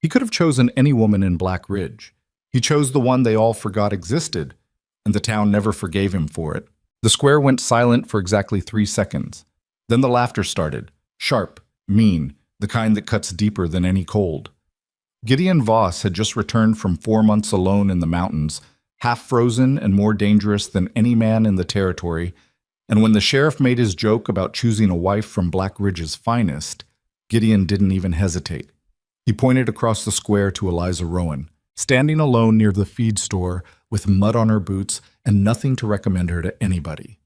He could have chosen any woman in Black Ridge. He chose the one they all forgot existed, and the town never forgave him for it. The square went silent for exactly 3 seconds. Then the laughter started, sharp, mean, the kind that cuts deeper than any cold. Gideon Voss had just returned from 4 months alone in the mountains, half frozen and more dangerous than any man in the territory, and when the sheriff made his joke about choosing a wife from Black Ridge's finest, Gideon didn't even hesitate. He pointed across the square to Eliza Rowan, standing alone near the feed store with mud on her boots and nothing to recommend her to anybody.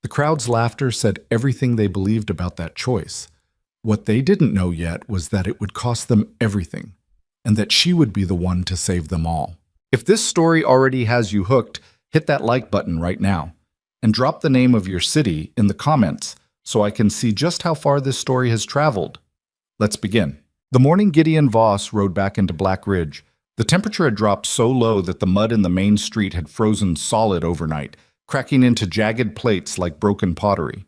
The crowd's laughter said everything they believed about that choice. What they didn't know yet was that it would cost them everything, and that she would be the one to save them all. If this story already has you hooked, hit that like button right now, and drop the name of your city in the comments so I can see just how far this story has traveled. Let's begin. The morning Gideon Voss rode back into Black Ridge, the temperature had dropped so low that the mud in the main street had frozen solid overnight, cracking into jagged plates like broken pottery.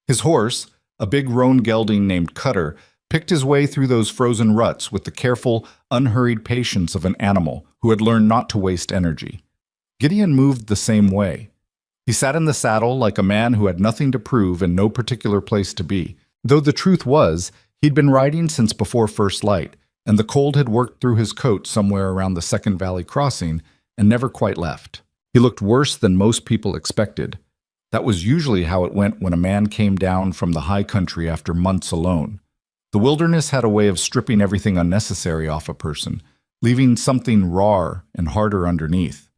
His horse, a big roan gelding named Cutter, picked his way through those frozen ruts with the careful, unhurried patience of an animal who had learned not to waste energy. Gideon moved the same way. He sat in the saddle like a man who had nothing to prove and no particular place to be, though the truth was, he'd been riding since before first light, and the cold had worked through his coat somewhere around the Second Valley Crossing and never quite left. He looked worse than most people expected. That was usually how it went when a man came down from the high country after months alone. The wilderness had a way of stripping everything unnecessary off a person, leaving something raw and harder underneath.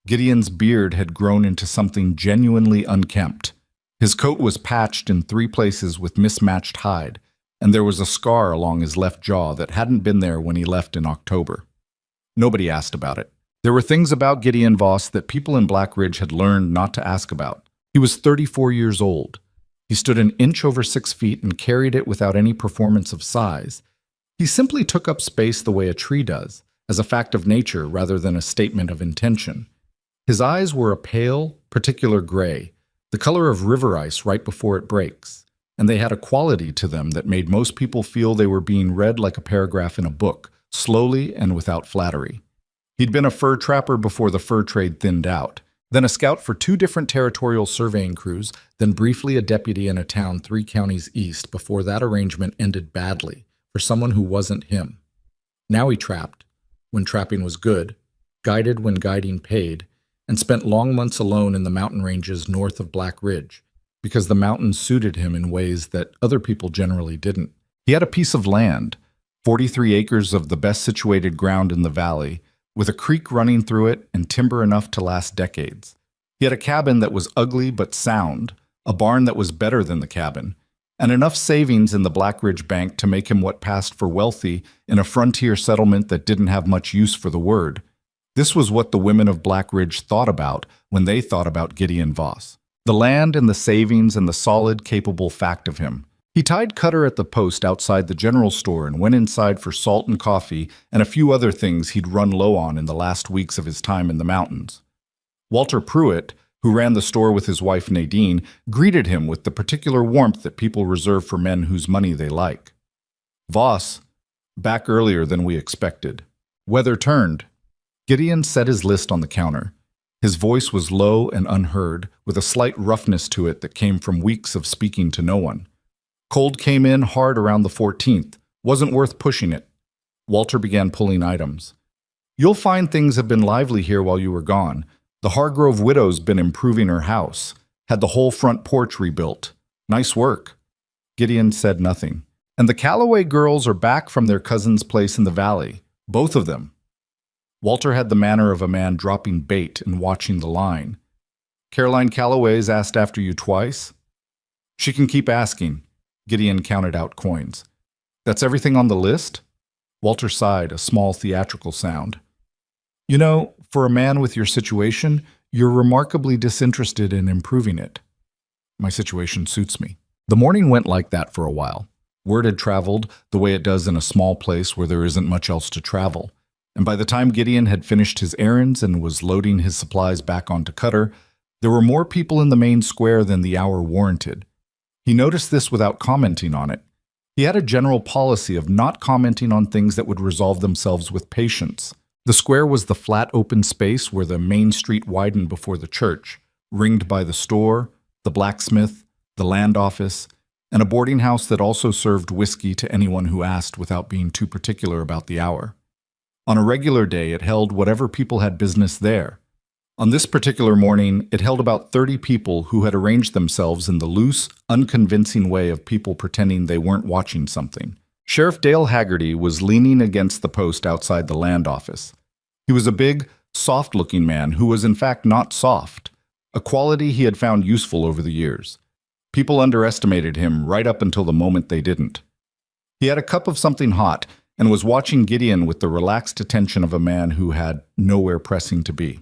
Gideon's beard had grown into something genuinely unkempt. His coat was patched in 3 places with mismatched hide, and there was a scar along his left jaw that hadn't been there when he left in October. Nobody asked about it. There were things about Gideon Voss that people in Black Ridge had learned not to ask about. He was 34 years old. He stood an inch over 6 feet and carried it without any performance of size. He simply took up space the way a tree does, as a fact of nature rather than a statement of intention. His eyes were a pale, particular gray, the color of river ice right before it breaks, and they had a quality to them that made most people feel they were being read like a paragraph in a book, slowly and without flattery. He'd been a fur trapper before the fur trade thinned out, then a scout for 2 different territorial surveying crews, then briefly a deputy in a town 3 counties east before that arrangement ended badly for someone who wasn't him. Now he trapped, when trapping was good, guided when guiding paid, and spent long months alone in the mountain ranges north of Black Ridge, because the mountains suited him in ways that other people generally didn't. He had a piece of land, 43 acres of the best situated ground in the valley, with a creek running through it and timber enough to last decades. He had a cabin that was ugly but sound, a barn that was better than the cabin, and enough savings in the Black Ridge Bank to make him what passed for wealthy in a frontier settlement that didn't have much use for the word. This was what the women of Black Ridge thought about when they thought about Gideon Voss. The land and the savings and the solid, capable fact of him. He tied Cutter at the post outside the general store and went inside for salt and coffee and a few other things he'd run low on in the last weeks of his time in the mountains. Walter Pruitt, who ran the store with his wife Nadine, greeted him with the particular warmth that people reserve for men whose money they like. Voss, back earlier than we expected. Weather turned. Gideon set his list on the counter. His voice was low and unheard, with a slight roughness to it that came from weeks of speaking to no one. Cold came in hard around the 14th. Wasn't worth pushing it. Walter began pulling items. You'll find things have been lively here while you were gone. The Hargrove widow's been improving her house. Had the whole front porch rebuilt. Nice work. Gideon said nothing. And the Calloway girls are back from their cousin's place in the valley. Both of them. Walter had the manner of a man dropping bait and watching the line. Caroline Calloway's asked after you twice? She can keep asking. Gideon counted out coins. That's everything on the list? Walter sighed, a small theatrical sound. You know, for a man with your situation, you're remarkably disinterested in improving it. My situation suits me. The morning went like that for a while. Word had traveled the way it does in a small place where there isn't much else to travel. And by the time Gideon had finished his errands and was loading his supplies back onto Cutter, there were more people in the main square than the hour warranted. He noticed this without commenting on it. He had a general policy of not commenting on things that would resolve themselves with patience. The square was the flat open space where the main street widened before the church, ringed by the store, the blacksmith, the land office, and a boarding house that also served whiskey to anyone who asked without being too particular about the hour. On a regular day, it held whatever people had business there. On this particular morning, it held about 30 people who had arranged themselves in the loose, unconvincing way of people pretending they weren't watching something. Sheriff Dale Haggerty was leaning against the post outside the land office. He was a big, soft-looking man who was in fact not soft, a quality he had found useful over the years. People underestimated him right up until the moment they didn't. He had a cup of something hot and was watching Gideon with the relaxed attention of a man who had nowhere pressing to be.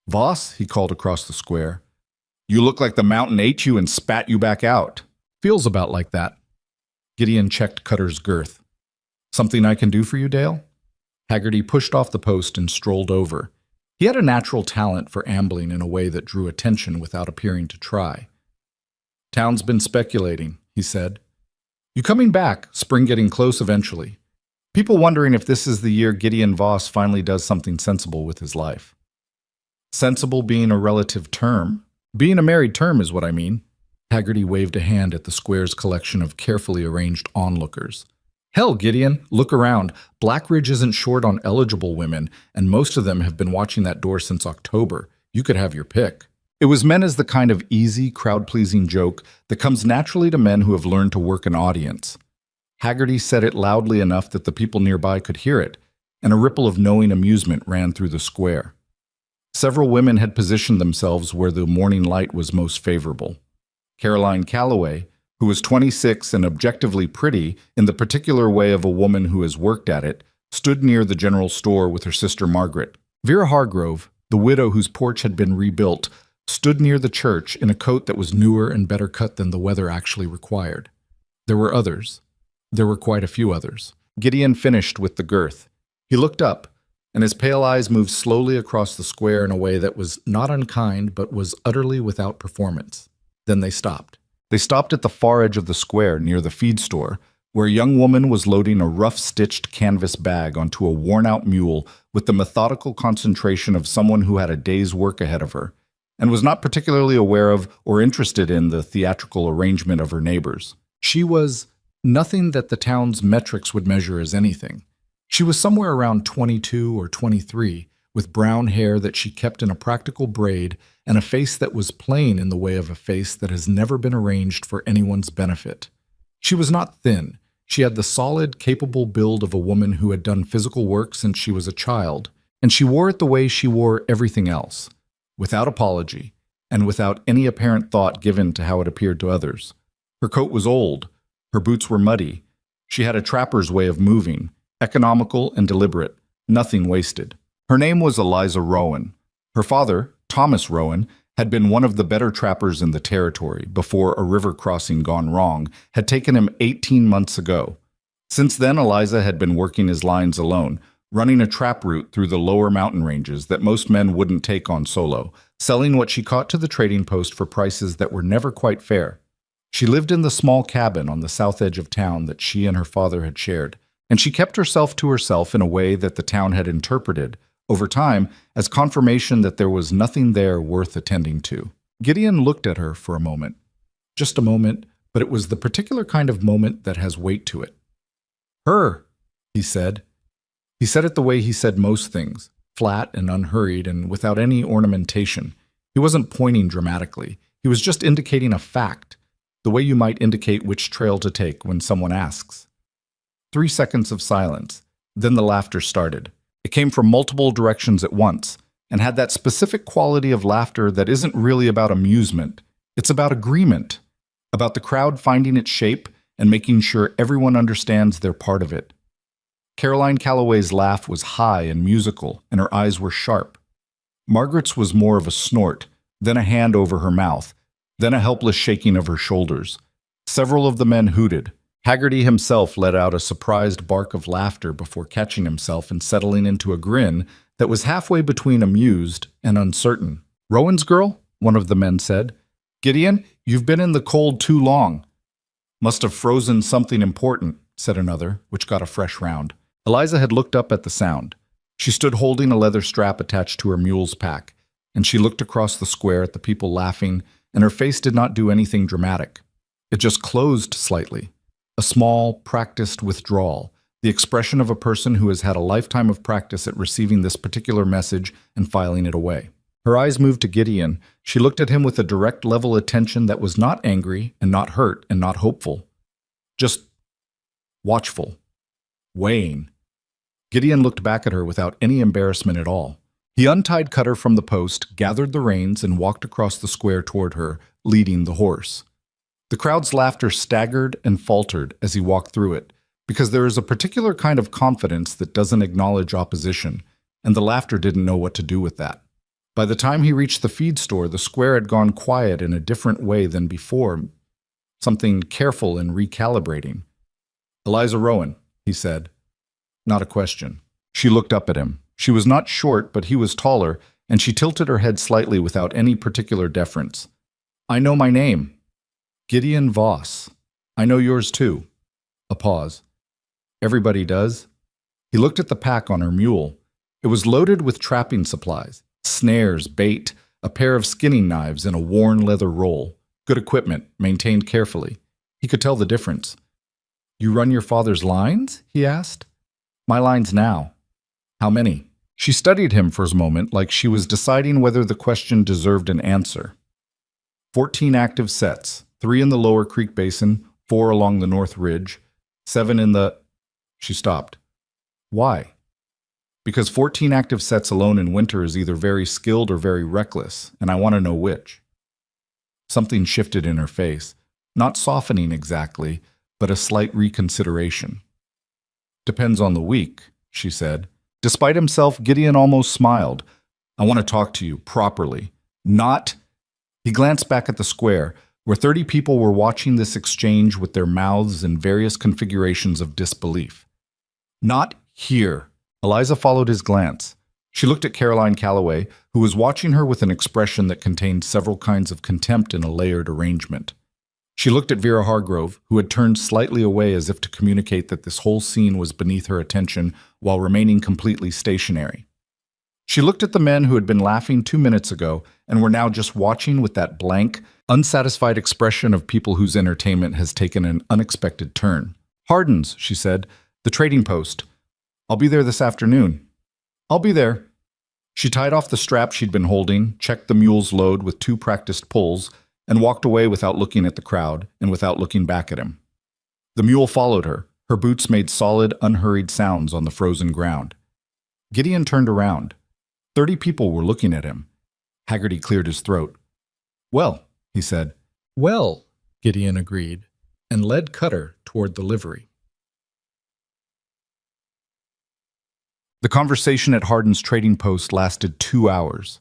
"Voss," he called across the square, "you look like the mountain ate you and spat you back out." "Feels about like that." Gideon checked Cutter's girth. "Something I can do for you, Dale?" Haggerty pushed off the post and strolled over. He had a natural talent for ambling in a way that drew attention without appearing to try. "Town's been speculating," he said. "You coming back, spring getting close eventually. People wondering if this is the year Gideon Voss finally does something sensible with his life." "Sensible being a relative term. Being a married term is what I mean." Haggerty waved a hand at the square's collection of carefully arranged onlookers. "Hell, Gideon, look around. Blackridge isn't short on eligible women, and most of them have been watching that door since October. You could have your pick." It was meant as the kind of easy, crowd-pleasing joke that comes naturally to men who have learned to work an audience. Haggerty said it loudly enough that the people nearby could hear it, and a ripple of knowing amusement ran through the square. Several women had positioned themselves where the morning light was most favorable. Caroline Calloway, who was 26 and objectively pretty in the particular way of a woman who has worked at it, stood near the general store with her sister Margaret. Vera Hargrove, the widow whose porch had been rebuilt, stood near the church in a coat that was newer and better cut than the weather actually required. There were others. There were quite a few others. Gideon finished with the girth. He looked up, and his pale eyes moved slowly across the square in a way that was not unkind but was utterly without performance. Then they stopped. They stopped at the far edge of the square near the feed store, where a young woman was loading a rough-stitched canvas bag onto a worn-out mule with the methodical concentration of someone who had a day's work ahead of her, and was not particularly aware of or interested in the theatrical arrangement of her neighbors. She was nothing that the town's metrics would measure as anything. She was somewhere around 22 or 23, with brown hair that she kept in a practical braid and a face that was plain in the way of a face that has never been arranged for anyone's benefit. She was not thin. She had the solid, capable build of a woman who had done physical work since she was a child, and she wore it the way she wore everything else, without apology, and without any apparent thought given to how it appeared to others. Her coat was old. Her boots were muddy. She had a trapper's way of moving, economical and deliberate, nothing wasted. Her name was Eliza Rowan. Her father, Thomas Rowan, had been one of the better trappers in the territory before a river crossing gone wrong had taken him 18 months ago. Since then, Eliza had been working his lines alone, running a trap route through the lower mountain ranges that most men wouldn't take on solo, selling what she caught to the trading post for prices that were never quite fair. She lived in the small cabin on the south edge of town that she and her father had shared, and she kept herself to herself in a way that the town had interpreted, over time, as confirmation that there was nothing there worth attending to. Gideon looked at her for a moment. Just a moment, but it was the particular kind of moment that has weight to it. "Her," he said. He said it the way he said most things, flat and unhurried and without any ornamentation. He wasn't pointing dramatically. He was just indicating a fact, the way you might indicate which trail to take when someone asks. 3 seconds of silence. Then the laughter started. It came from multiple directions at once, and had that specific quality of laughter that isn't really about amusement. It's about agreement, about the crowd finding its shape and making sure everyone understands they're part of it. Caroline Calloway's laugh was high and musical, and her eyes were sharp. Margaret's was more of a snort, then a hand over her mouth, then a helpless shaking of her shoulders. Several of the men hooted. Haggerty himself let out a surprised bark of laughter before catching himself and settling into a grin that was halfway between amused and uncertain. "Rowan's girl?" one of the men said. "Gideon, you've been in the cold too long." Must have frozen something important, said another, which got a fresh round. Eliza had looked up at the sound. She stood holding a leather strap attached to her mule's pack, and she looked across the square at the people laughing, and her face did not do anything dramatic. It just closed slightly. A small, practiced withdrawal, the expression of a person who has had a lifetime of practice at receiving this particular message and filing it away. Her eyes moved to Gideon. She looked at him with a direct level attention that was not angry and not hurt and not hopeful. Just watchful. Weighing. Gideon looked back at her without any embarrassment at all. He untied Cutter from the post, gathered the reins, and walked across the square toward her, leading the horse. The crowd's laughter staggered and faltered as he walked through it, because there is a particular kind of confidence that doesn't acknowledge opposition, and the laughter didn't know what to do with that. By the time he reached the feed store, the square had gone quiet in a different way than before, something careful and recalibrating. "Eliza Rowan," he said. Not a question. She looked up at him. She was not short, but he was taller, and she tilted her head slightly without any particular deference. "I know my name. Gideon Voss. I know yours too." A pause. "Everybody does?" He looked at the pack on her mule. It was loaded with trapping supplies, snares, bait, a pair of skinning knives, and a worn leather roll. Good equipment, maintained carefully. He could tell the difference. "You run your father's lines?" he asked. "My lines now." "How many?" She studied him for a moment like she was deciding whether the question deserved an answer. 14 active sets, 3 in the lower creek basin, 4 along the north ridge, 7 in the... She stopped. "Why?" "Because 14 active sets alone in winter is either very skilled or very reckless, and I want to know which." Something shifted in her face, not softening exactly, but a slight reconsideration. "Depends on the week," she said. Despite himself, Gideon almost smiled. "I want to talk to you, properly. Not..." He glanced back at the square, where 30 people were watching this exchange with their mouths in various configurations of disbelief. "Not here." Eliza followed his glance. She looked at Caroline Calloway, who was watching her with an expression that contained several kinds of contempt in a layered arrangement. She looked at Vera Hargrove, who had turned slightly away as if to communicate that this whole scene was beneath her attention while remaining completely stationary. She looked at the men who had been laughing 2 minutes ago and were now just watching with that blank, unsatisfied expression of people whose entertainment has taken an unexpected turn. "Hardin's," she said. "The trading post. I'll be there this afternoon." "I'll be there." She tied off the strap she'd been holding, checked the mule's load with 2 practiced pulls, and walked away without looking at the crowd and without looking back at him. The mule followed her. Her boots made solid, unhurried sounds on the frozen ground. Gideon turned around. 30 people were looking at him. Haggerty cleared his throat. "Well," he said. "Well," Gideon agreed, and led Cutter toward the livery. The conversation at Hardin's trading post lasted 2 hours.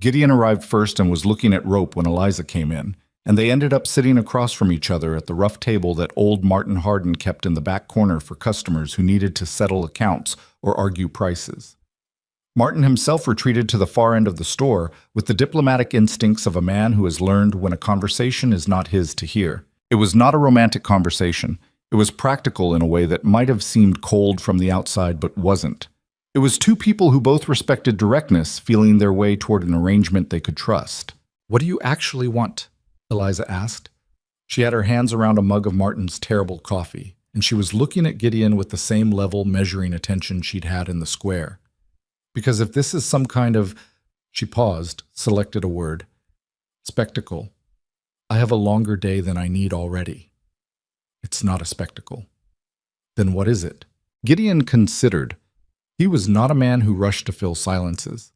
Gideon arrived first and was looking at rope when Eliza came in, and they ended up sitting across from each other at the rough table that old Martin Hardin kept in the back corner for customers who needed to settle accounts or argue prices. Martin himself retreated to the far end of the store with the diplomatic instincts of a man who has learned when a conversation is not his to hear. It was not a romantic conversation. It was practical in a way that might have seemed cold from the outside but wasn't. It was 2 people who both respected directness, feeling their way toward an arrangement they could trust. "What do you actually want?" Eliza asked. She had her hands around a mug of Martin's terrible coffee, and she was looking at Gideon with the same level, measuring attention she'd had in the square. "Because if this is some kind of..." She paused, selected a word. "Spectacle. I have a longer day than I need already." "It's not a spectacle." "Then what is it?" Gideon considered. He was not a man who rushed to fill silences.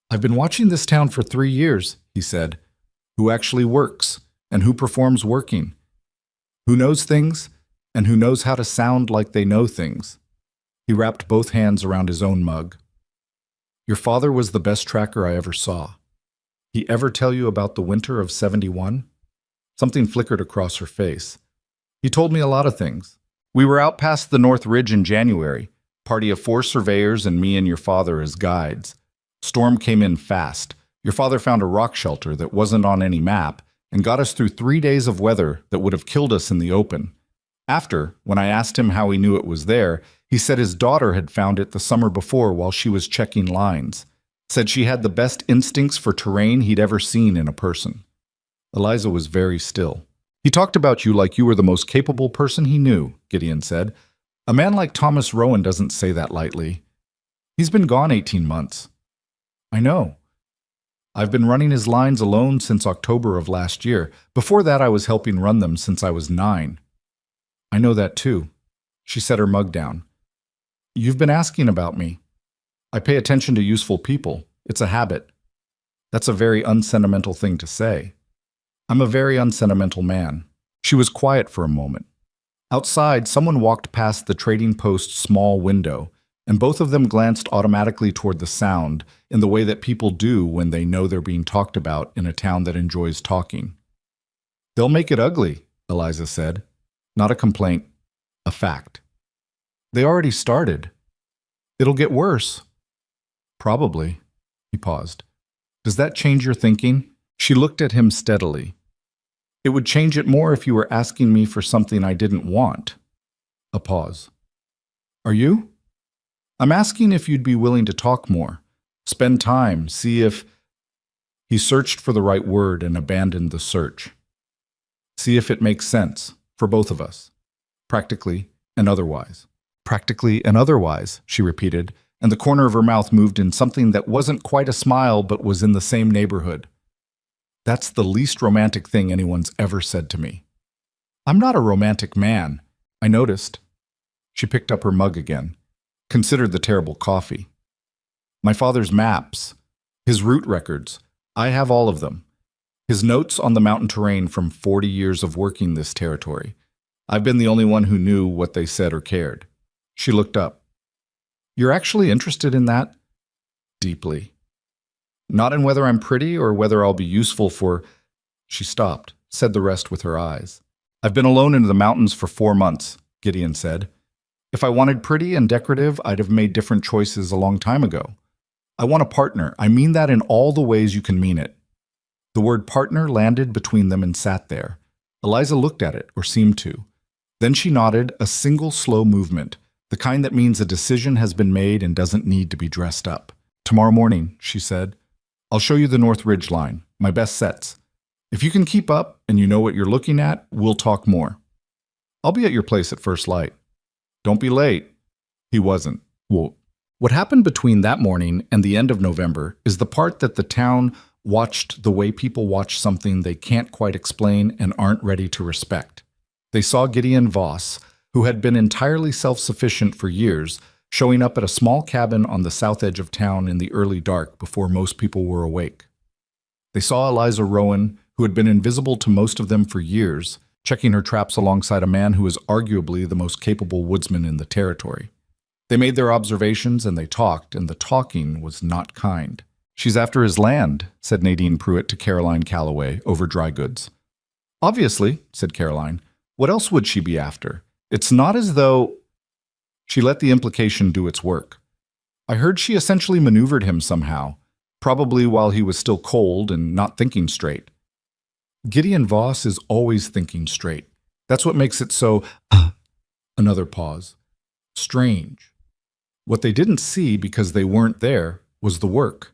"I've been watching this town for 3 years," he said. "Who actually works, and who performs working. Who knows things, and who knows how to sound like they know things." He wrapped both hands around his own mug. "Your father was the best tracker I ever saw. He ever tell you about the winter of '71? Something flickered across her face. "He told me a lot of things. We were out past the North Ridge in January. Party of 4 surveyors and me and your father as guides. Storm came in fast. Your father found a rock shelter that wasn't on any map, and got us through 3 days of weather that would have killed us in the open. After, when I asked him how he knew it was there, he said his daughter had found it the summer before while she was checking lines. Said she had the best instincts for terrain he'd ever seen in a person. Eliza was very still. He talked about you like you were the most capable person he knew, Gideon said. A man like Thomas Rowan doesn't say that lightly. He's been gone 18 months. I know. I've been running his lines alone since October of last year. Before that, I was helping run them since I was 9. I know that too. She set her mug down. You've been asking about me. I pay attention to useful people. It's a habit. That's a very unsentimental thing to say. I'm a very unsentimental man. She was quiet for a moment. Outside, someone walked past the trading post's small window, and both of them glanced automatically toward the sound in the way that people do when they know they're being talked about in a town that enjoys talking. They'll make it ugly, Eliza said. Not a complaint, a fact. They already started. It'll get worse. Probably. He paused. Does that change your thinking? She looked at him steadily. It would change it more if you were asking me for something I didn't want. A pause. Are you? I'm asking if you'd be willing to talk more. Spend time, see if... He searched for the right word and abandoned the search. See if it makes sense, for both of us. Practically and otherwise. Practically and otherwise, she repeated, and the corner of her mouth moved in something that wasn't quite a smile but was in the same neighborhood. That's the least romantic thing anyone's ever said to me. I'm not a romantic man, I noticed. She picked up her mug again, considered the terrible coffee. My father's maps, his route records, I have all of them. His notes on the mountain terrain from 40 years of working this territory. I've been the only one who knew what they said or cared. She looked up. You're actually interested in that? Deeply. Not in whether I'm pretty or whether I'll be useful for... She stopped, said the rest with her eyes. I've been alone in the mountains for 4 months, Gideon said. If I wanted pretty and decorative, I'd have made different choices a long time ago. I want a partner. I mean that in all the ways you can mean it. The word partner landed between them and sat there. Eliza looked at it, or seemed to. Then she nodded, a single slow movement, the kind that means a decision has been made and doesn't need to be dressed up. Tomorrow morning, she said. I'll show you the North Ridge line, my best sets. If you can keep up and you know what you're looking at, we'll talk more. I'll be at your place at first light. Don't be late. He wasn't. Well, what happened between that morning and the end of November is the part that the town watched the way people watch something they can't quite explain and aren't ready to respect. They saw Gideon Voss, who had been entirely self-sufficient for years, showing up at a small cabin on the south edge of town in the early dark before most people were awake. They saw Eliza Rowan, who had been invisible to most of them for years, checking her traps alongside a man who was arguably the most capable woodsman in the territory. They made their observations and they talked, and the talking was not kind. She's after his land, said Nadine Pruitt to Caroline Calloway over dry goods. Obviously, said Caroline. What else would she be after? It's not as though... She let the implication do its work. I heard she essentially maneuvered him somehow, probably while he was still cold and not thinking straight. Gideon Voss is always thinking straight. That's what makes it so... Another pause. Strange. What they didn't see because they weren't there was the work.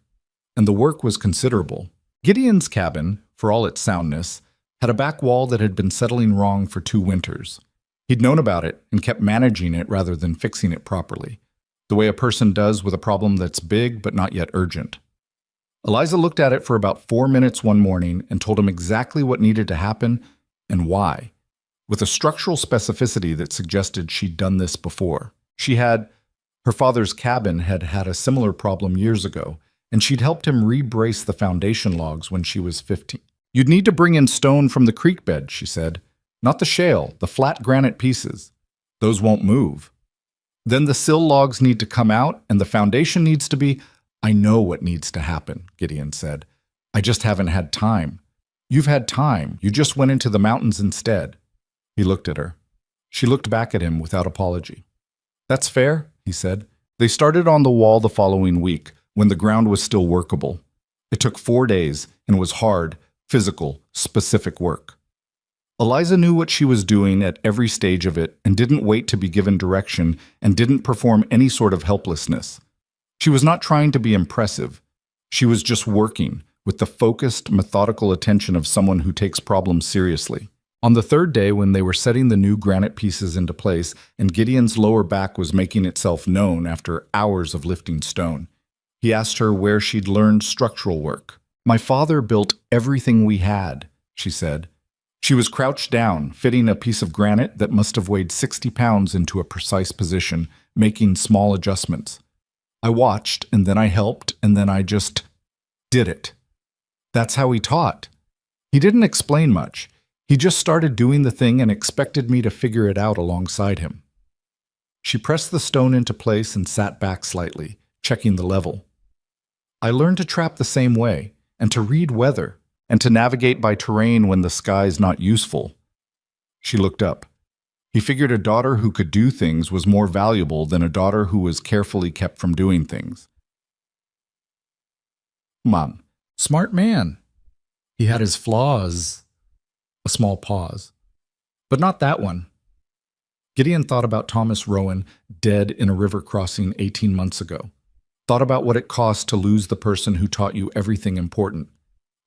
And the work was considerable. Gideon's cabin, for all its soundness, had a back wall that had been settling wrong for 2 winters. He'd known about it and kept managing it rather than fixing it properly, the way a person does with a problem that's big but not yet urgent. Eliza looked at it for about 4 minutes one morning and told him exactly what needed to happen and why, with a structural specificity that suggested she'd done this before. Her father's cabin had had a similar problem years ago, and she'd helped him re-brace the foundation logs when she was 15. You'd need to bring in stone from the creek bed, she said. Not the shale, the flat granite pieces. Those won't move. Then the sill logs need to come out, and the foundation needs to be... I know what needs to happen, Gideon said. I just haven't had time. You've had time. You just went into the mountains instead. He looked at her. She looked back at him without apology. That's fair, he said. They started on the wall the following week, when the ground was still workable. It took 4 days and was hard, physical, specific work. Eliza knew what she was doing at every stage of it and didn't wait to be given direction and didn't perform any sort of helplessness. She was not trying to be impressive. She was just working with the focused, methodical attention of someone who takes problems seriously. On the third day, when they were setting the new granite pieces into place and Gideon's lower back was making itself known after hours of lifting stone, he asked her where she'd learned structural work. "My father built everything we had," she said. She was crouched down, fitting a piece of granite that must have weighed 60 pounds into a precise position, making small adjustments. "I watched, and then I helped, and then I just did it." That's how he taught. He didn't explain much. He just started doing the thing and expected me to figure it out alongside him. She pressed the stone into place and sat back slightly, checking the level. "I learned to trap the same way, and to read weather, and to navigate by terrain when the sky's not useful." She looked up. He figured a daughter who could do things was more valuable than a daughter who was carefully kept from doing things. Mom. Smart man. He had his flaws. A small pause. But not that one. Gideon thought about Thomas Rowan, dead in a river crossing 18 months ago. Thought about what it cost to lose the person who taught you everything important.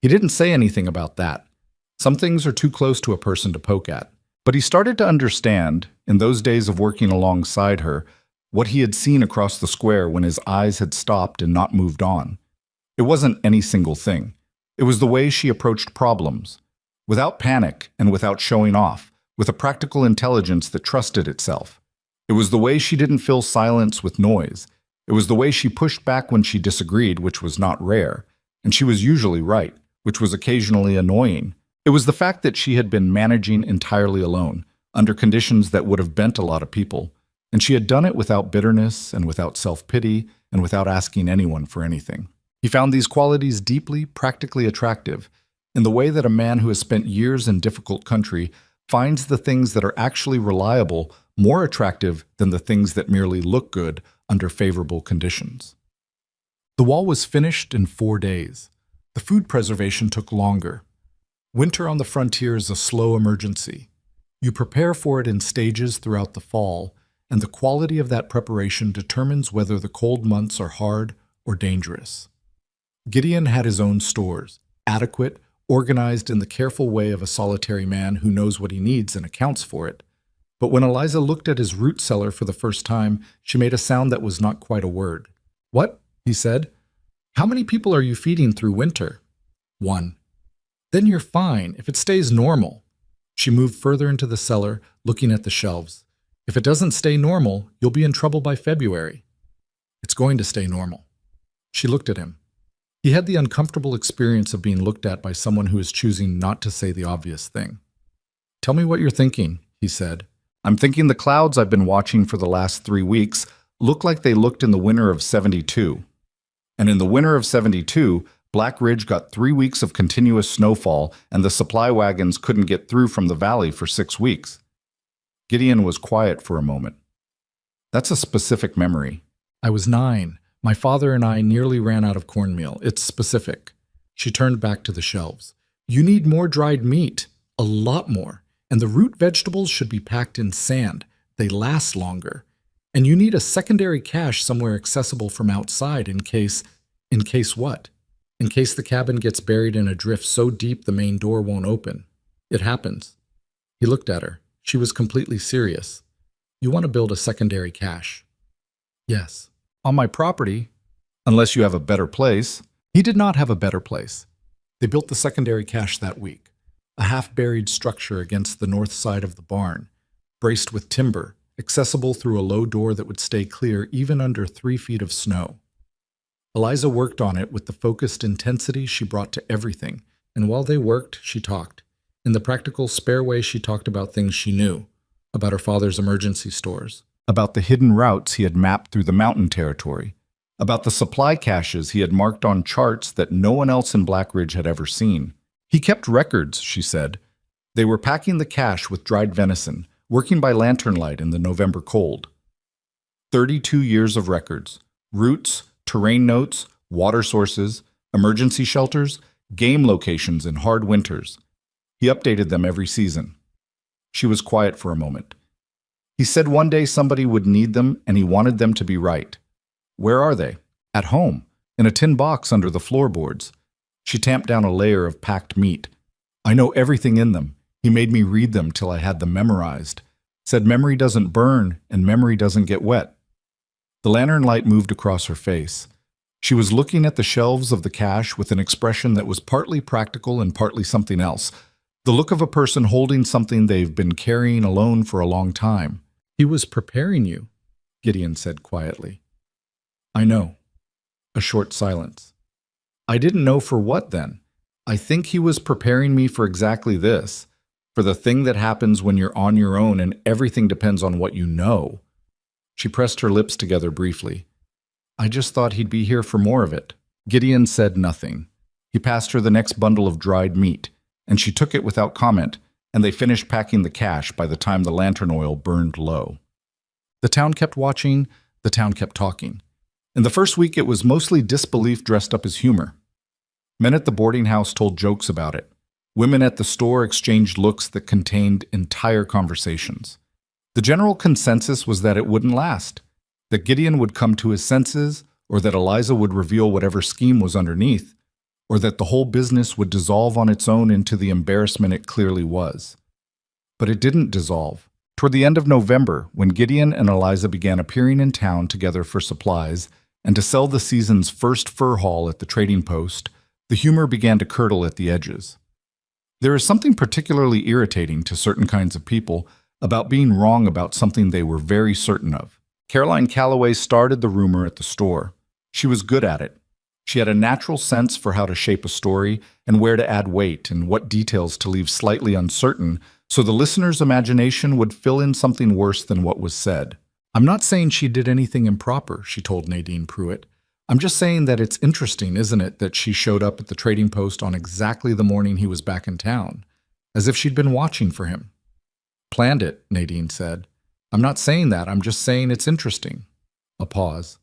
He didn't say anything about that. Some things are too close to a person to poke at. But he started to understand, in those days of working alongside her, what he had seen across the square when his eyes had stopped and not moved on. It wasn't any single thing. It was the way she approached problems, without panic and without showing off, with a practical intelligence that trusted itself. It was the way she didn't fill silence with noise. It was the way she pushed back when she disagreed, which was not rare, and she was usually right, which was occasionally annoying. It was the fact that she had been managing entirely alone, under conditions that would have bent a lot of people, and she had done it without bitterness and without self-pity and without asking anyone for anything. He found these qualities deeply, practically attractive, in the way that a man who has spent years in difficult country finds the things that are actually reliable more attractive than the things that merely look good under favorable conditions. The wall was finished in 4 days. The food preservation took longer. Winter on the frontier is a slow emergency. You prepare for it in stages throughout the fall, and the quality of that preparation determines whether the cold months are hard or dangerous. Gideon had his own stores, adequate, organized in the careful way of a solitary man who knows what he needs and accounts for it. But when Eliza looked at his root cellar for the first time, she made a sound that was not quite a word. "What?" he said. "How many people are you feeding through winter?" "1. "Then you're fine, if it stays normal." She moved further into the cellar, looking at the shelves. "If it doesn't stay normal, you'll be in trouble by February." "It's going to stay normal." She looked at him. He had the uncomfortable experience of being looked at by someone who is choosing not to say the obvious thing. "Tell me what you're thinking," he said. "I'm thinking the clouds I've been watching for the last 3 weeks look like they looked in the winter of '72. And in the winter of '72, Black Ridge got 3 weeks of continuous snowfall, and the supply wagons couldn't get through from the valley for 6 weeks. Gideon was quiet for a moment. "That's a specific memory." "I was 9. My father and I nearly ran out of cornmeal. It's specific." She turned back to the shelves. "You need more dried meat. A lot more. And the root vegetables should be packed in sand. They last longer. And you need a secondary cache somewhere accessible from outside in case what? In case the cabin gets buried in a drift so deep the main door won't open. It happens." He looked at her. She was completely serious. "You want to build a secondary cache?" "Yes." "On my property, unless you have a better place." He did not have a better place. They built the secondary cache that week, a half-buried structure against the north side of the barn, braced with timber, accessible through a low door that would stay clear even under 3 feet of snow. Eliza worked on it with the focused intensity she brought to everything, and while they worked, she talked. In the practical, spare way, she talked about things she knew, about her father's emergency stores, about the hidden routes he had mapped through the mountain territory, about the supply caches he had marked on charts that no one else in Black Ridge had ever seen. He kept records, she said. They were packing the cache with dried venison, working by lantern light in the November cold. 32 years of records, routes, terrain notes, water sources, emergency shelters. game locations in hard winters. He updated them every season. She was quiet for a moment. He said one day somebody would need them and he wanted them to be right. Where are they? At home, in a tin box under the floorboards. She tamped down a layer of packed meat. I know everything in them. He made me read them till I had them memorized. Said memory doesn't burn and memory doesn't get wet. The lantern light moved across her face. She was looking at the shelves of the cache with an expression that was partly practical and partly something else. The look of a person holding something they've been carrying alone for a long time. He was preparing you, Gideon said quietly. I know. A short silence. I didn't know for what then. I think he was preparing me for exactly this, for the thing that happens when you're on your own and everything depends on what you know. She pressed her lips together briefly. I just thought he'd be here for more of it. Gideon said nothing. He passed her the next bundle of dried meat, and she took it without comment, and they finished packing the cache by the time the lantern oil burned low. The town kept watching, the town kept talking. In the first week, it was mostly disbelief dressed up as humor. Men at the boarding house told jokes about it. Women at the store exchanged looks that contained entire conversations. The general consensus was that it wouldn't last, that Gideon would come to his senses, or that Eliza would reveal whatever scheme was underneath, or that the whole business would dissolve on its own into the embarrassment it clearly was. But it didn't dissolve. Toward the end of November, when Gideon and Eliza began appearing in town together for supplies and to sell the season's first fur haul at the trading post, the humor began to curdle at the edges. There is something particularly irritating to certain kinds of people about being wrong about something they were very certain of. Caroline Calloway started the rumor at the store. She was good at it. She had a natural sense for how to shape a story and where to add weight and what details to leave slightly uncertain so the listener's imagination would fill in something worse than what was said. I'm not saying she did anything improper, she told Nadine Pruitt. I'm just saying that it's interesting, isn't it, that she showed up at the trading post on exactly the morning he was back in town, as if she'd been watching for him. Planned it, Nadine said. I'm not saying that, I'm just saying it's interesting. A pause.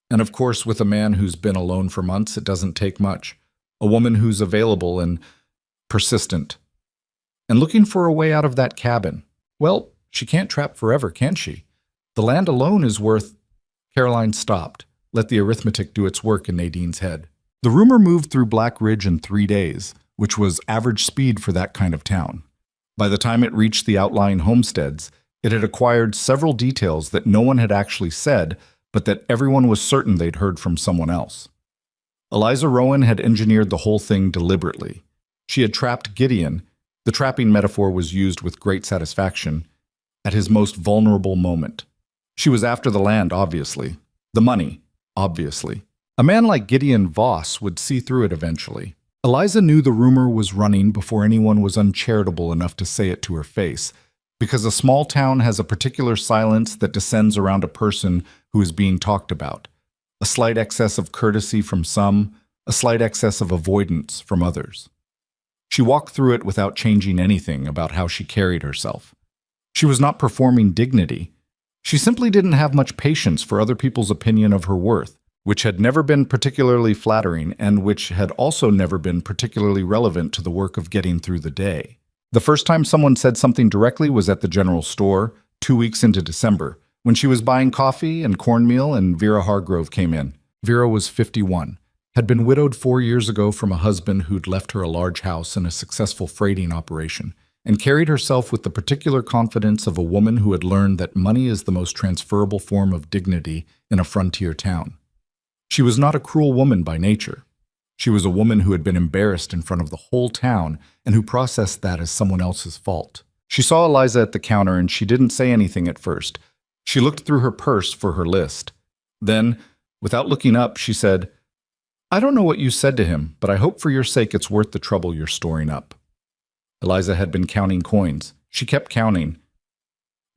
And of course, with a man who's been alone for months, it doesn't take much. A woman who's available and persistent. And looking for a way out of that cabin. Well, she can't trap forever, can she? The land alone is worth... Caroline stopped. Let the arithmetic do its work in Nadine's head. The rumor moved through Black Ridge in 3 days, which was average speed for that kind of town. By the time it reached the outlying homesteads, it had acquired several details that no one had actually said, but that everyone was certain they'd heard from someone else. Eliza Rowan had engineered the whole thing deliberately. She had trapped Gideon, the trapping metaphor was used with great satisfaction, at his most vulnerable moment. She was after the land, obviously. The money, obviously. A man like Gideon Voss would see through it eventually. Eliza knew the rumor was running before anyone was uncharitable enough to say it to her face, because a small town has a particular silence that descends around a person who is being talked about. A slight excess of courtesy from some, a slight excess of avoidance from others. She walked through it without changing anything about how she carried herself. She was not performing dignity. She simply didn't have much patience for other people's opinion of her worth, which had never been particularly flattering and which had also never been particularly relevant to the work of getting through the day. The first time someone said something directly was at the general store, 2 weeks into December, when she was buying coffee and cornmeal and Vera Hargrove came in. Vera was 51, had been widowed 4 years ago from a husband who'd left her a large house and a successful freighting operation, and carried herself with the particular confidence of a woman who had learned that money is the most transferable form of dignity in a frontier town. She was not a cruel woman by nature. She was a woman who had been embarrassed in front of the whole town and who processed that as someone else's fault. She saw Eliza at the counter and she didn't say anything at first. She looked through her purse for her list. Then, without looking up, she said, "I don't know what you said to him, but I hope for your sake it's worth the trouble you're storing up." Eliza had been counting coins. She kept counting.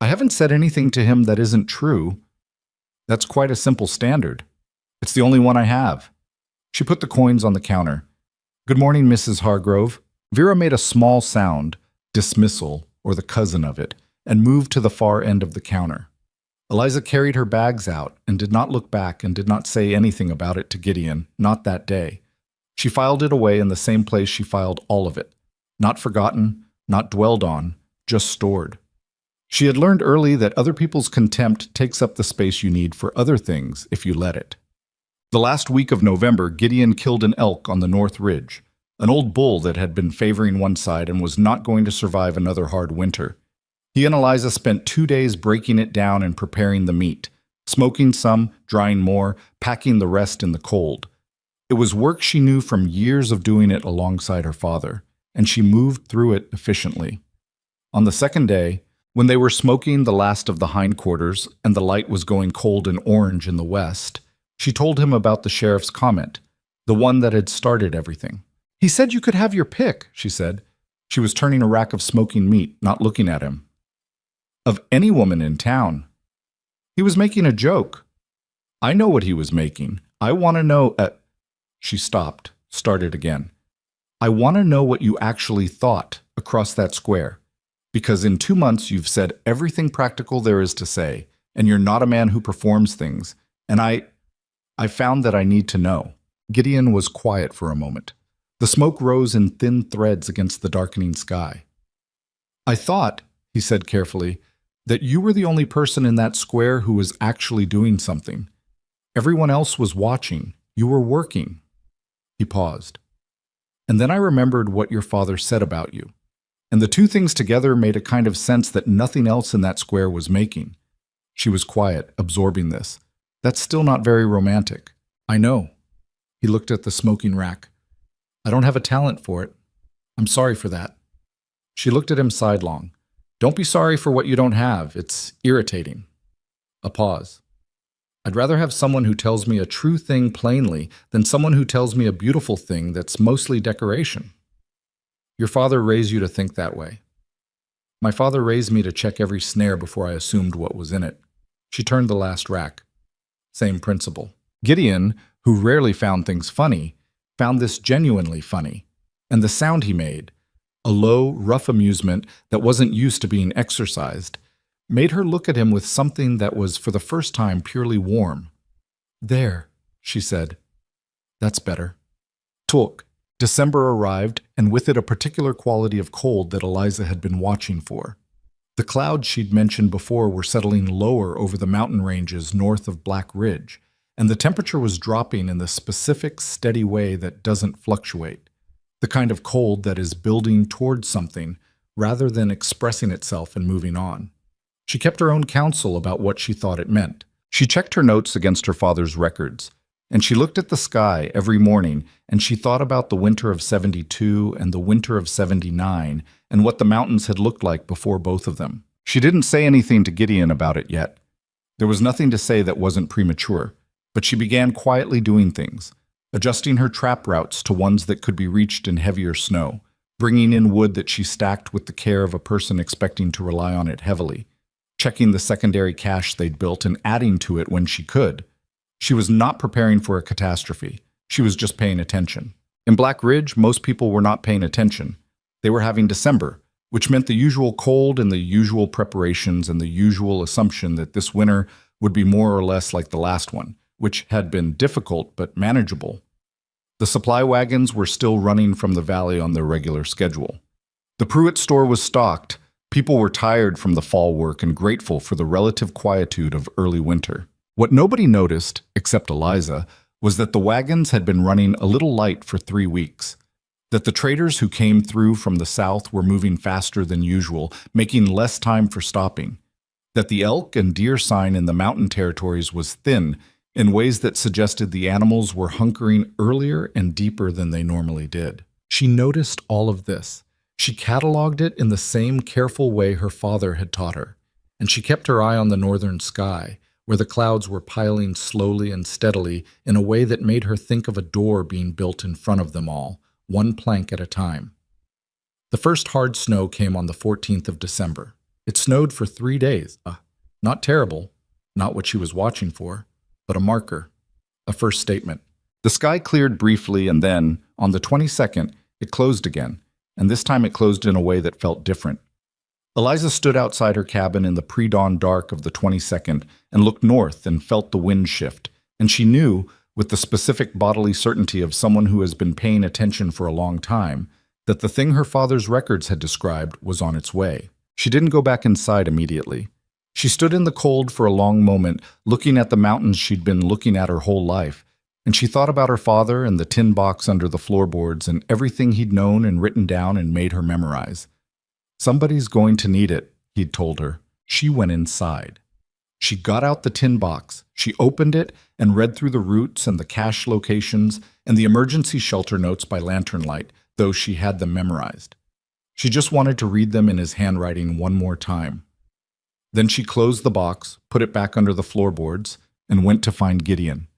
"I haven't said anything to him that isn't true. That's quite a simple standard. It's the only one I have." She put the coins on the counter. "Good morning, Mrs. Hargrove." Vera made a small sound, dismissal, or the cousin of it, and moved to the far end of the counter. Eliza carried her bags out and did not look back and did not say anything about it to Gideon, not that day. She filed it away in the same place she filed all of it. Not forgotten, not dwelled on, just stored. She had learned early that other people's contempt takes up the space you need for other things if you let it. The last week of November, Gideon killed an elk on the North Ridge, an old bull that had been favoring one side and was not going to survive another hard winter. He and Eliza spent 2 days breaking it down and preparing the meat, smoking some, drying more, packing the rest in the cold. It was work she knew from years of doing it alongside her father, and she moved through it efficiently. On the second day, when they were smoking the last of the hindquarters and the light was going cold and orange in the west, she told him about the sheriff's comment, the one that had started everything. "He said you could have your pick," she said. She was turning a rack of smoking meat, not looking at him. "Of any woman in town." He was making a joke. "I know what he was making. I want to know—" She stopped, started again. "I want to know what you actually thought across that square. Because in 2 months you've said everything practical there is to say, and you're not a man who performs things, and I found that I need to know." Gideon was quiet for a moment. The smoke rose in thin threads against the darkening sky. "I thought," he said carefully, "that you were the only person in that square who was actually doing something. Everyone else was watching. You were working." He paused. "And then I remembered what your father said about you. And the two things together made a kind of sense that nothing else in that square was making." She was quiet, absorbing this. "That's still not very romantic." "I know." He looked at the smoking rack. "I don't have a talent for it. I'm sorry for that." She looked at him sidelong. "Don't be sorry for what you don't have. It's irritating." A pause. "I'd rather have someone who tells me a true thing plainly than someone who tells me a beautiful thing that's mostly decoration." "Your father raised you to think that way." "My father raised me to check every snare before I assumed what was in it." She turned the last rack. Same principle. Gideon, who rarely found things funny, found this genuinely funny. And the sound he made, a low, rough amusement that wasn't used to being exercised, made her look at him with something that was for the first time purely warm. "There," she said. "That's better." Talk. December arrived, and with it a particular quality of cold that Eliza had been watching for. The clouds she'd mentioned before were settling lower over the mountain ranges north of Black Ridge, and the temperature was dropping in the specific, steady way that doesn't fluctuate, the kind of cold that is building towards something rather than expressing itself and moving on. She kept her own counsel about what she thought it meant. She checked her notes against her father's records, and she looked at the sky every morning, and she thought about the winter of 72 and the winter of 79 and what the mountains had looked like before both of them. She didn't say anything to Gideon about it yet. There was nothing to say that wasn't premature, but she began quietly doing things, adjusting her trap routes to ones that could be reached in heavier snow, bringing in wood that she stacked with the care of a person expecting to rely on it heavily, checking the secondary cache they'd built and adding to it when she could. She was not preparing for a catastrophe. She was just paying attention. In Black Ridge, most people were not paying attention. They were having December, which meant the usual cold and the usual preparations and the usual assumption that this winter would be more or less like the last one, which had been difficult but manageable. The supply wagons were still running from the valley on their regular schedule. The Pruitt store was stocked. People were tired from the fall work and grateful for the relative quietude of early winter. What nobody noticed, except Eliza, was that the wagons had been running a little light for 3 weeks, that the traders who came through from the south were moving faster than usual, making less time for stopping, that the elk and deer sign in the mountain territories was thin in ways that suggested the animals were hunkering earlier and deeper than they normally did. She noticed all of this. She cataloged it in the same careful way her father had taught her, and she kept her eye on the northern sky, where the clouds were piling slowly and steadily in a way that made her think of a door being built in front of them all, one plank at a time. The first hard snow came on the 14th of December. It snowed for 3 days. Not terrible, not what she was watching for, but a marker, a first statement. The sky cleared briefly, and then, on the 22nd, it closed again, and this time it closed in a way that felt different. Eliza stood outside her cabin in the pre-dawn dark of the 22nd and looked north and felt the wind shift, and she knew, with the specific bodily certainty of someone who has been paying attention for a long time, that the thing her father's records had described was on its way. She didn't go back inside immediately. She stood in the cold for a long moment, looking at the mountains she'd been looking at her whole life, and she thought about her father and the tin box under the floorboards and everything he'd known and written down and made her memorize. Somebody's going to need it, he'd told her. She went inside. She got out the tin box. She opened it and read through the routes and the cache locations and the emergency shelter notes by lantern light, though she had them memorized. She just wanted to read them in his handwriting one more time. Then she closed the box, put it back under the floorboards, and went to find Gideon.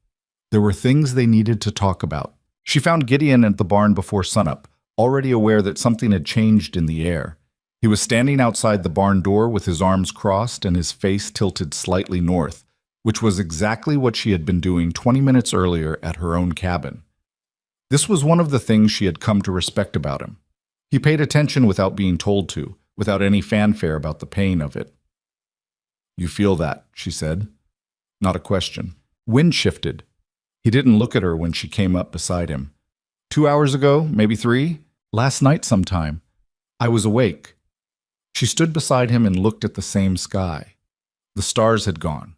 There were things they needed to talk about. She found Gideon at the barn before sunup, already aware that something had changed in the air. He was standing outside the barn door with his arms crossed and his face tilted slightly north, which was exactly what she had been doing 20 minutes earlier at her own cabin. This was one of the things she had come to respect about him. He paid attention without being told to, without any fanfare about the pain of it. "You feel that," she said. Not a question. Wind shifted. He didn't look at her when she came up beside him. 2 hours ago, maybe 3? Last night sometime. I was awake. She stood beside him and looked at the same sky. The stars had gone.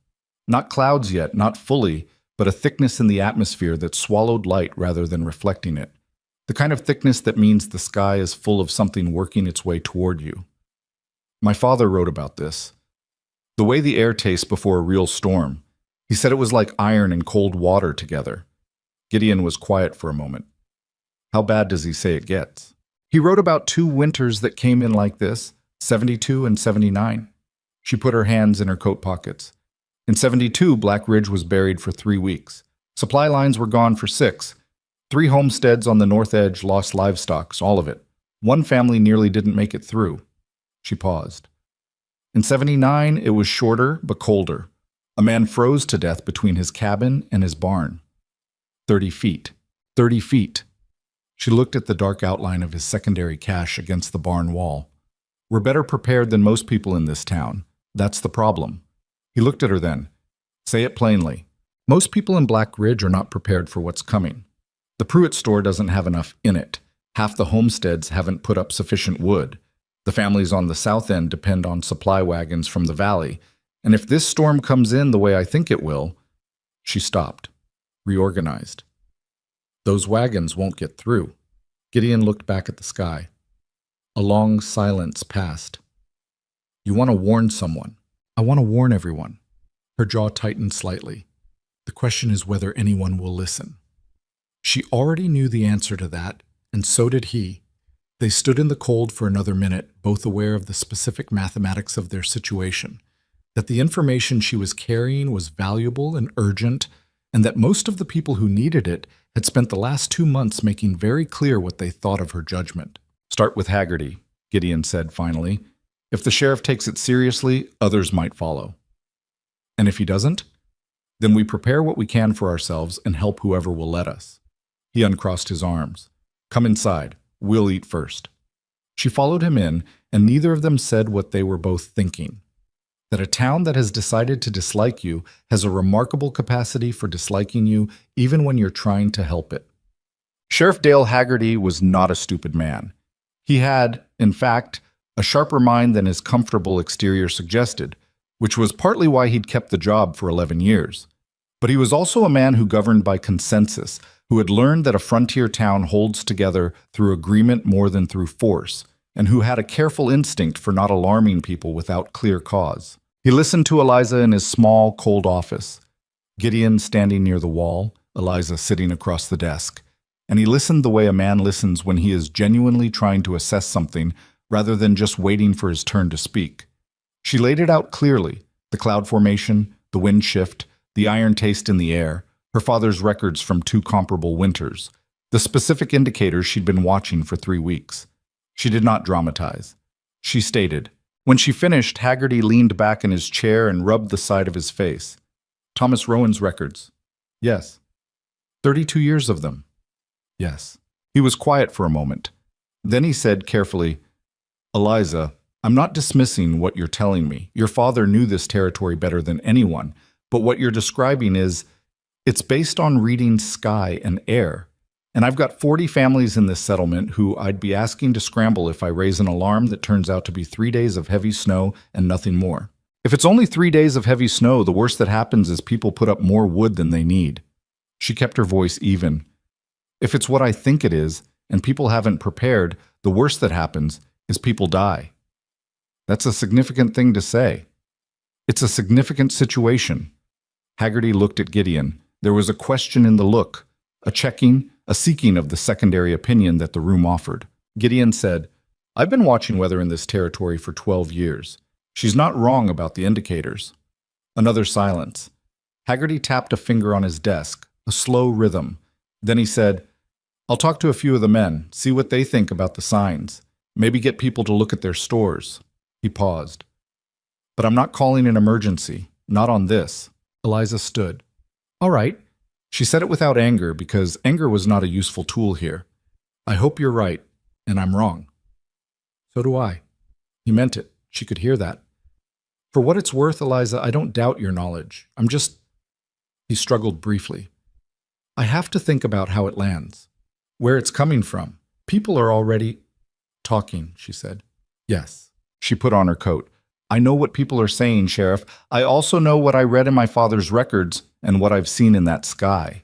Not clouds yet, not fully, but a thickness in the atmosphere that swallowed light rather than reflecting it. The kind of thickness that means the sky is full of something working its way toward you. My father wrote about this. The way the air tastes before a real storm. He said it was like iron and cold water together. Gideon was quiet for a moment. How bad does he say it gets? He wrote about 2 winters that came in like this, 72 and 79. She put her hands in her coat pockets. In 72, Black Ridge was buried for 3 weeks. Supply lines were gone for 6. 3 homesteads on the north edge lost livestock, all of it. 1 family nearly didn't make it through. She paused. In 79, it was shorter but colder. A man froze to death between his cabin and his barn. 30 feet. 30 feet. She looked at the dark outline of his secondary cache against the barn wall. We're better prepared than most people in this town. That's the problem. He looked at her then. Say it plainly. Most people in Black Ridge are not prepared for what's coming. The Pruitt store doesn't have enough in it. Half the homesteads haven't put up sufficient wood. The families on the south end depend on supply wagons from the valley. And if this storm comes in the way I think it will, she stopped, reorganized. Those wagons won't get through. Gideon looked back at the sky. A long silence passed. You want to warn someone. I want to warn everyone. Her jaw tightened slightly. The question is whether anyone will listen. She already knew the answer to that, and so did he. They stood in the cold for another minute, both aware of the specific mathematics of their situation, that the information she was carrying was valuable and urgent, and that most of the people who needed it had spent the last 2 months making very clear what they thought of her judgment. Start with Haggerty, Gideon said finally. If the sheriff takes it seriously, others might follow. And if he doesn't? Then we prepare what we can for ourselves and help whoever will let us. He uncrossed his arms. Come inside. We'll eat first. She followed him in, and neither of them said what they were both thinking. That a town that has decided to dislike you has a remarkable capacity for disliking you even when you're trying to help it. Sheriff Dale Haggerty was not a stupid man. He had, in fact, a sharper mind than his comfortable exterior suggested, which was partly why he'd kept the job for 11 years. But he was also a man who governed by consensus, who had learned that a frontier town holds together through agreement more than through force, and who had a careful instinct for not alarming people without clear cause. He listened to Eliza in his small, cold office, Gideon standing near the wall, Eliza sitting across the desk, and he listened the way a man listens when he is genuinely trying to assess something rather than just waiting for his turn to speak. She laid it out clearly, the cloud formation, the wind shift, the iron taste in the air, her father's records from 2 comparable winters, the specific indicators she'd been watching for 3 weeks. She did not dramatize. She stated. When she finished, Haggerty leaned back in his chair and rubbed the side of his face. Thomas Rowan's records. Yes. 32 years of them. Yes. He was quiet for a moment. Then he said carefully, Eliza, I'm not dismissing what you're telling me. Your father knew this territory better than anyone, but what you're describing is It's based on reading sky and air. And I've got 40 families in this settlement who I'd be asking to scramble if I raise an alarm that turns out to be 3 days of heavy snow and nothing more. If it's only 3 days of heavy snow, the worst that happens is people put up more wood than they need. She kept her voice even. If it's what I think it is, and people haven't prepared, the worst that happens is people die. That's a significant thing to say. It's a significant situation. Haggerty looked at Gideon. There was a question in the look, a checking, a seeking of the secondary opinion that the room offered. Gideon said, I've been watching weather in this territory for 12 years. She's not wrong about the indicators. Another silence. Haggerty tapped a finger on his desk, a slow rhythm. Then he said, I'll talk to a few of the men, see what they think about the signs. Maybe get people to look at their stores. He paused. But I'm not calling an emergency. Not on this. Eliza stood. All right. She said it without anger because anger was not a useful tool here. I hope you're right, and I'm wrong. So do I. He meant it. She could hear that. For what it's worth, Eliza, I don't doubt your knowledge. I'm just... He struggled briefly. I have to think about how it lands. Where it's coming from. People are already... Talking, she said. Yes. She put on her coat. I know what people are saying, Sheriff. I also know what I read in my father's records and what I've seen in that sky.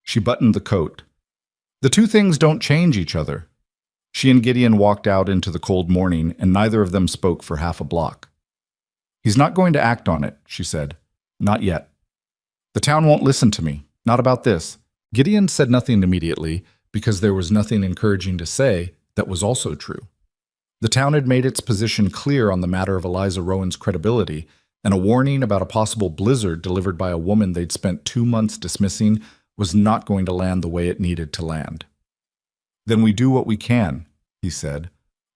She buttoned the coat. The two things don't change each other. She and Gideon walked out into the cold morning, and neither of them spoke for half a block. He's not going to act on it, she said. Not yet. The town won't listen to me. Not about this. Gideon said nothing immediately, because there was nothing encouraging to say that was also true. The town had made its position clear on the matter of Eliza Rowan's credibility, and a warning about a possible blizzard delivered by a woman they'd spent 2 months dismissing was not going to land the way it needed to land. Then we do what we can, he said,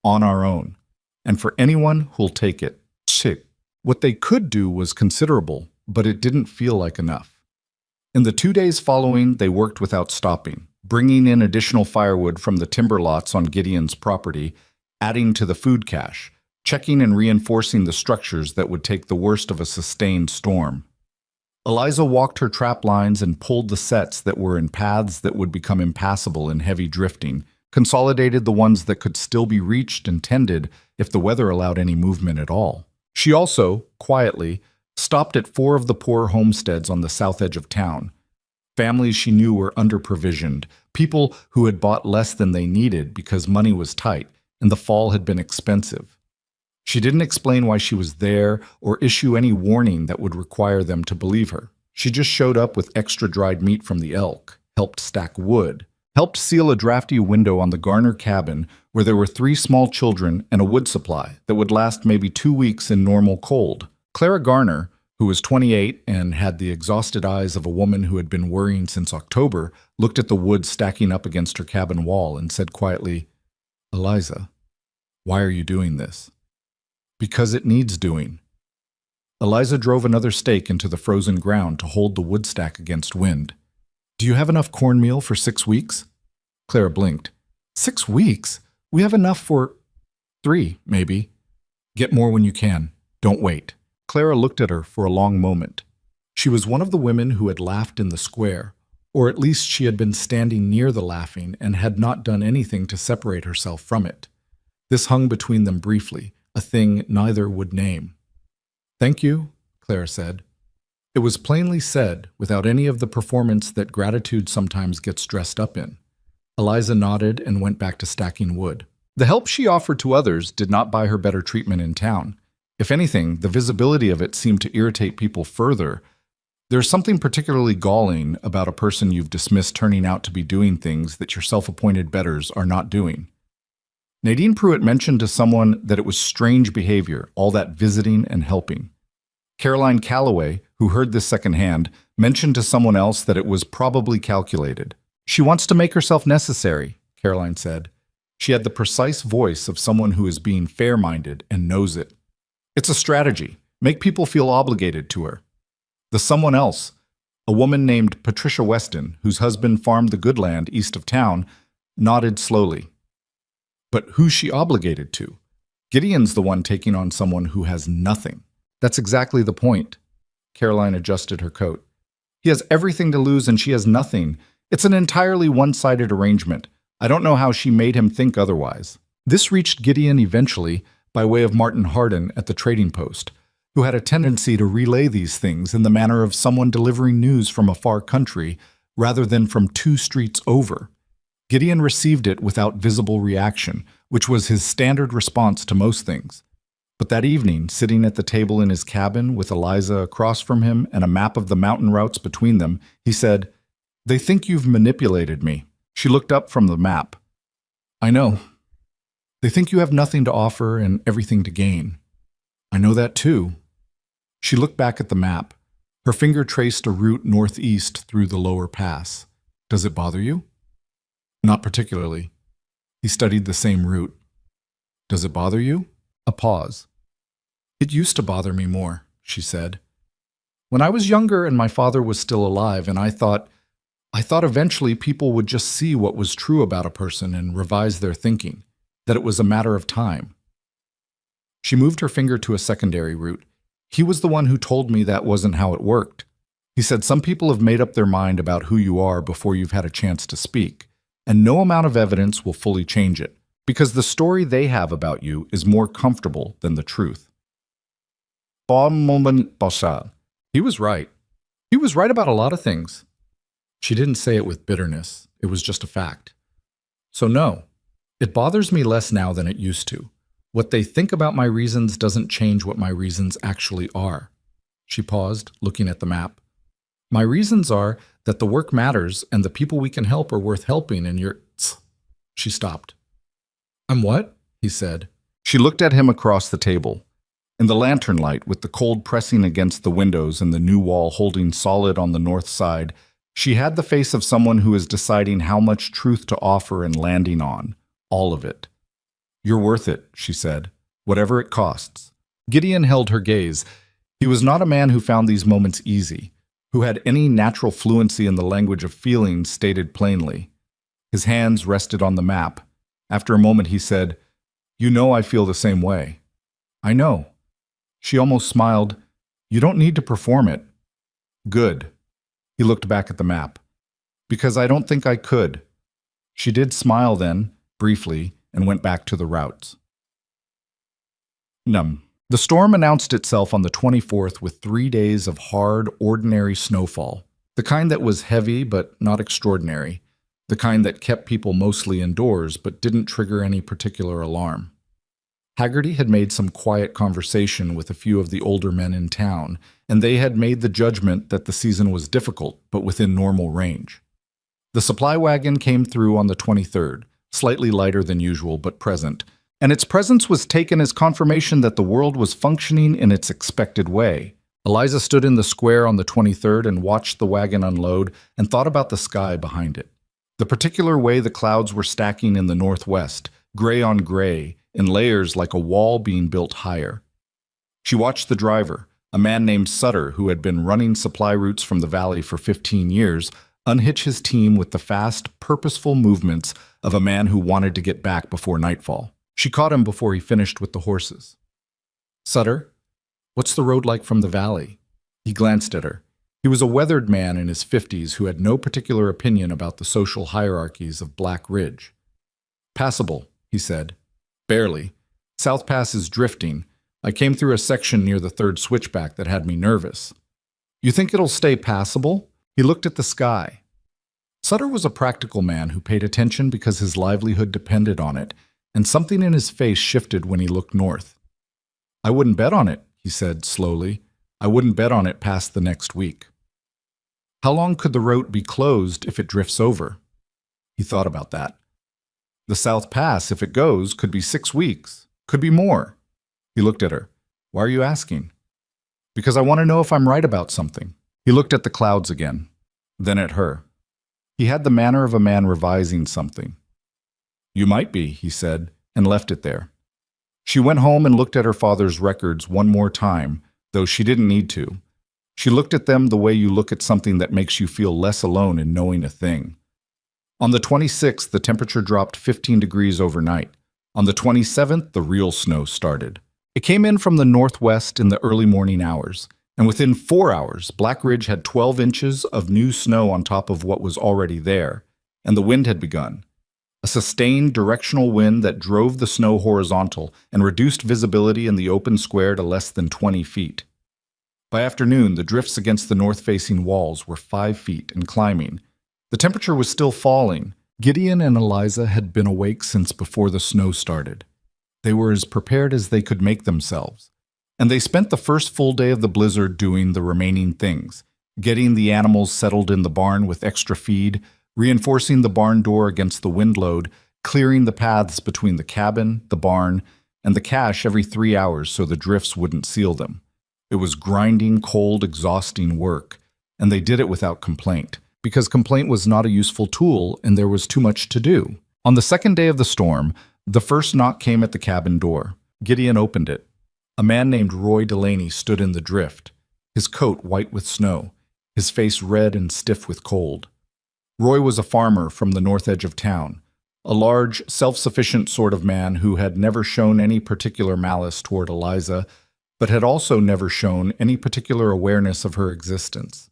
on our own, and for anyone who'll take it. Shit. What they could do was considerable, but it didn't feel like enough. In the 2 days following, they worked without stopping, bringing in additional firewood from the timber lots on Gideon's property, adding to the food cache, checking and reinforcing the structures that would take the worst of a sustained storm. Eliza walked her trap lines and pulled the sets that were in paths that would become impassable in heavy drifting, consolidated the ones that could still be reached and tended if the weather allowed any movement at all. She also, quietly, stopped at 4 of the poor homesteads on the south edge of town. Families she knew were under-provisioned, people who had bought less than they needed because money was tight and the fall had been expensive. She didn't explain why she was there or issue any warning that would require them to believe her. She just showed up with extra dried meat from the elk, helped stack wood, helped seal a drafty window on the Garner cabin where there were 3 small children and a wood supply that would last maybe 2 weeks in normal cold. Clara Garner, who was 28 and had the exhausted eyes of a woman who had been worrying since October, looked at the wood stacking up against her cabin wall and said quietly, Eliza, why are you doing this? Because it needs doing. Eliza drove another stake into the frozen ground to hold the wood stack against wind. Do you have enough cornmeal for 6 weeks? Clara blinked. 6 weeks? We have enough for 3, maybe. Get more when you can. Don't wait. Clara looked at her for a long moment. She was one of the women who had laughed in the square, or at least she had been standing near the laughing and had not done anything to separate herself from it. This hung between them briefly, a thing neither would name. Thank you, Clara said. It was plainly said, without any of the performance that gratitude sometimes gets dressed up in. Eliza nodded and went back to stacking wood. The help she offered to others did not buy her better treatment in town. If anything, the visibility of it seemed to irritate people further. There's something particularly galling about a person you've dismissed turning out to be doing things that your self-appointed betters are not doing. Nadine Pruitt mentioned to someone that it was strange behavior, all that visiting and helping. Caroline Calloway, who heard this secondhand, mentioned to someone else that it was probably calculated. She wants to make herself necessary, Caroline said. She had the precise voice of someone who is being fair-minded and knows it. It's a strategy. Make people feel obligated to her. The someone else, a woman named Patricia Weston, whose husband farmed the good land east of town, nodded slowly. But who's she obligated to? Gideon's the one taking on someone who has nothing. That's exactly the point. Caroline adjusted her coat. He has everything to lose and she has nothing. It's an entirely one-sided arrangement. I don't know how she made him think otherwise. This reached Gideon eventually by way of Martin Hardin at the Trading Post, who had a tendency to relay these things in the manner of someone delivering news from a far country rather than from 2 streets over. Gideon received it without visible reaction, which was his standard response to most things. But that evening, sitting at the table in his cabin with Eliza across from him and a map of the mountain routes between them, he said, "They think you've manipulated me." She looked up from the map. "I know. They think you have nothing to offer and everything to gain. I know that too." She looked back at the map. Her finger traced a route northeast through the lower pass. "Does it bother you?" "Not particularly." He studied the same route. "Does it bother you?" A pause. "It used to bother me more," she said. "When I was younger and my father was still alive, and I thought eventually people would just see what was true about a person and revise their thinking, that it was a matter of time." She moved her finger to a secondary route. "He was the one who told me that wasn't how it worked. He said some people have made up their mind about who you are before you've had a chance to speak, and no amount of evidence will fully change it, because the story they have about you is more comfortable than the truth." He was right. He was right about a lot of things. She didn't say it with bitterness. It was just a fact. "So no, it bothers me less now than it used to. What they think about my reasons doesn't change what my reasons actually are." She paused, looking at the map. "My reasons are that the work matters and the people we can help are worth helping, and you're..." She stopped. "I'm what?" he said. She looked at him across the table. In the lantern light, with the cold pressing against the windows and the new wall holding solid on the north side, she had the face of someone who is deciding how much truth to offer and landing on. All of it. "You're worth it," she said. "Whatever it costs." Gideon held her gaze. He was not a man who found these moments easy, who had any natural fluency in the language of feelings stated plainly. His hands rested on the map. After a moment he said, "You know I feel the same way." "I know." She almost smiled. "You don't need to perform it." "Good." He looked back at the map. "Because I don't think I could." She did smile then, briefly, and went back to the routes. The storm announced itself on the 24th with 3 days of hard, ordinary snowfall, the kind that was heavy but not extraordinary, the kind that kept people mostly indoors but didn't trigger any particular alarm. Haggerty had made some quiet conversation with a few of the older men in town, and they had made the judgment that the season was difficult but within normal range. The supply wagon came through on the 23rd, slightly lighter than usual but present, and its presence was taken as confirmation that the world was functioning in its expected way. Eliza stood in the square on the 23rd and watched the wagon unload and thought about the sky behind it. The particular way the clouds were stacking in the northwest, gray on gray, in layers like a wall being built higher. She watched the driver, a man named Sutter who had been running supply routes from the valley for 15 years, unhitch his team with the fast, purposeful movements of a man who wanted to get back before nightfall. She caught him before he finished with the horses. "Sutter, what's the road like from the valley?" He glanced at her. He was a weathered man in his 50s who had no particular opinion about the social hierarchies of Black Ridge. "Passable," he said. "Barely. South Pass is drifting. I came through a section near the 3rd switchback that had me nervous." "You think it'll stay passable?" He looked at the sky. Sutter was a practical man who paid attention because his livelihood depended on it, and something in his face shifted when he looked north. "I wouldn't bet on it," he said slowly. "I wouldn't bet on it past the next week." "How long could the route be closed if it drifts over?" He thought about that. "The South Pass, if it goes, could be 6 weeks. Could be more." He looked at her. "Why are you asking?" "Because I want to know if I'm right about something." He looked at the clouds again, then at her. He had the manner of a man revising something. "You might be," he said, and left it there. She went home and looked at her father's records one more time, though she didn't need to. She looked at them the way you look at something that makes you feel less alone in knowing a thing. On the 26th, the temperature dropped 15 degrees overnight. On the 27th, the real snow started. It came in from the northwest in the early morning hours. And within 4 hours, Black Ridge had 12 inches of new snow on top of what was already there, and the wind had begun. A sustained directional wind that drove the snow horizontal and reduced visibility in the open square to less than 20 feet. By afternoon, the drifts against the north-facing walls were 5 feet and climbing. The temperature was still falling. Gideon and Eliza had been awake since before the snow started. They were as prepared as they could make themselves. And they spent the first full day of the blizzard doing the remaining things, getting the animals settled in the barn with extra feed, reinforcing the barn door against the wind load, clearing the paths between the cabin, the barn, and the cache every 3 hours so the drifts wouldn't seal them. It was grinding, cold, exhausting work, and they did it without complaint, because complaint was not a useful tool and there was too much to do. On the second day of the storm, the first knock came at the cabin door. Gideon opened it. A man named Roy Delaney stood in the drift, his coat white with snow, his face red and stiff with cold. Roy was a farmer from the north edge of town, a large, self-sufficient sort of man who had never shown any particular malice toward Eliza, but had also never shown any particular awareness of her existence.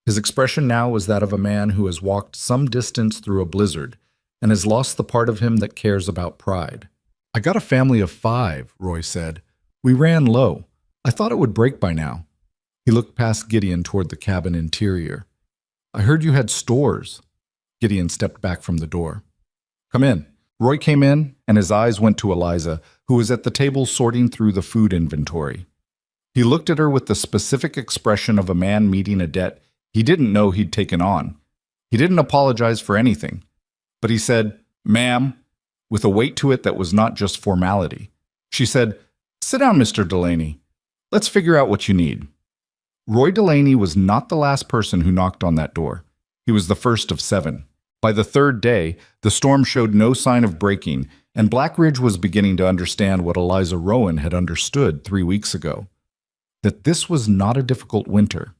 His expression now was that of a man who has walked some distance through a blizzard and has lost the part of him that cares about pride. "I got a family of 5, Roy said. "We ran low. I thought it would break by now." He looked past Gideon toward the cabin interior. "I heard you had stores." Gideon stepped back from the door. "Come in." Roy came in, and his eyes went to Eliza, who was at the table sorting through the food inventory. He looked at her with the specific expression of a man meeting a debt he didn't know he'd taken on. He didn't apologize for anything, but he said, "Ma'am," with a weight to it that was not just formality. She said, "Sit down, Mr. Delaney. Let's figure out what you need." Roy Delaney was not the last person who knocked on that door. He was the first of 7. By the third day, the storm showed no sign of breaking, and Black Ridge was beginning to understand what Eliza Rowan had understood 3 weeks ago, that this was not a difficult winter.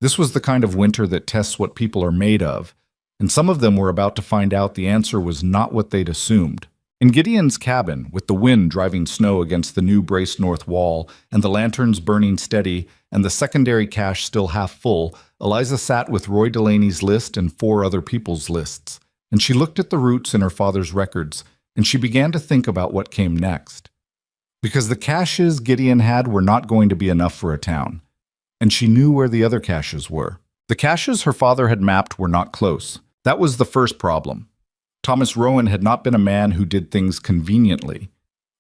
This was the kind of winter that tests what people are made of, and some of them were about to find out the answer was not what they'd assumed. In Gideon's cabin, with the wind driving snow against the new braced north wall, and the lanterns burning steady, and the secondary cache still half full, Eliza sat with Roy Delaney's list and 4 other people's lists, and she looked at the roots in her father's records, and she began to think about what came next. Because the caches Gideon had were not going to be enough for a town, and she knew where the other caches were. The caches her father had mapped were not close. That was the first problem. Thomas Rowan had not been a man who did things conveniently.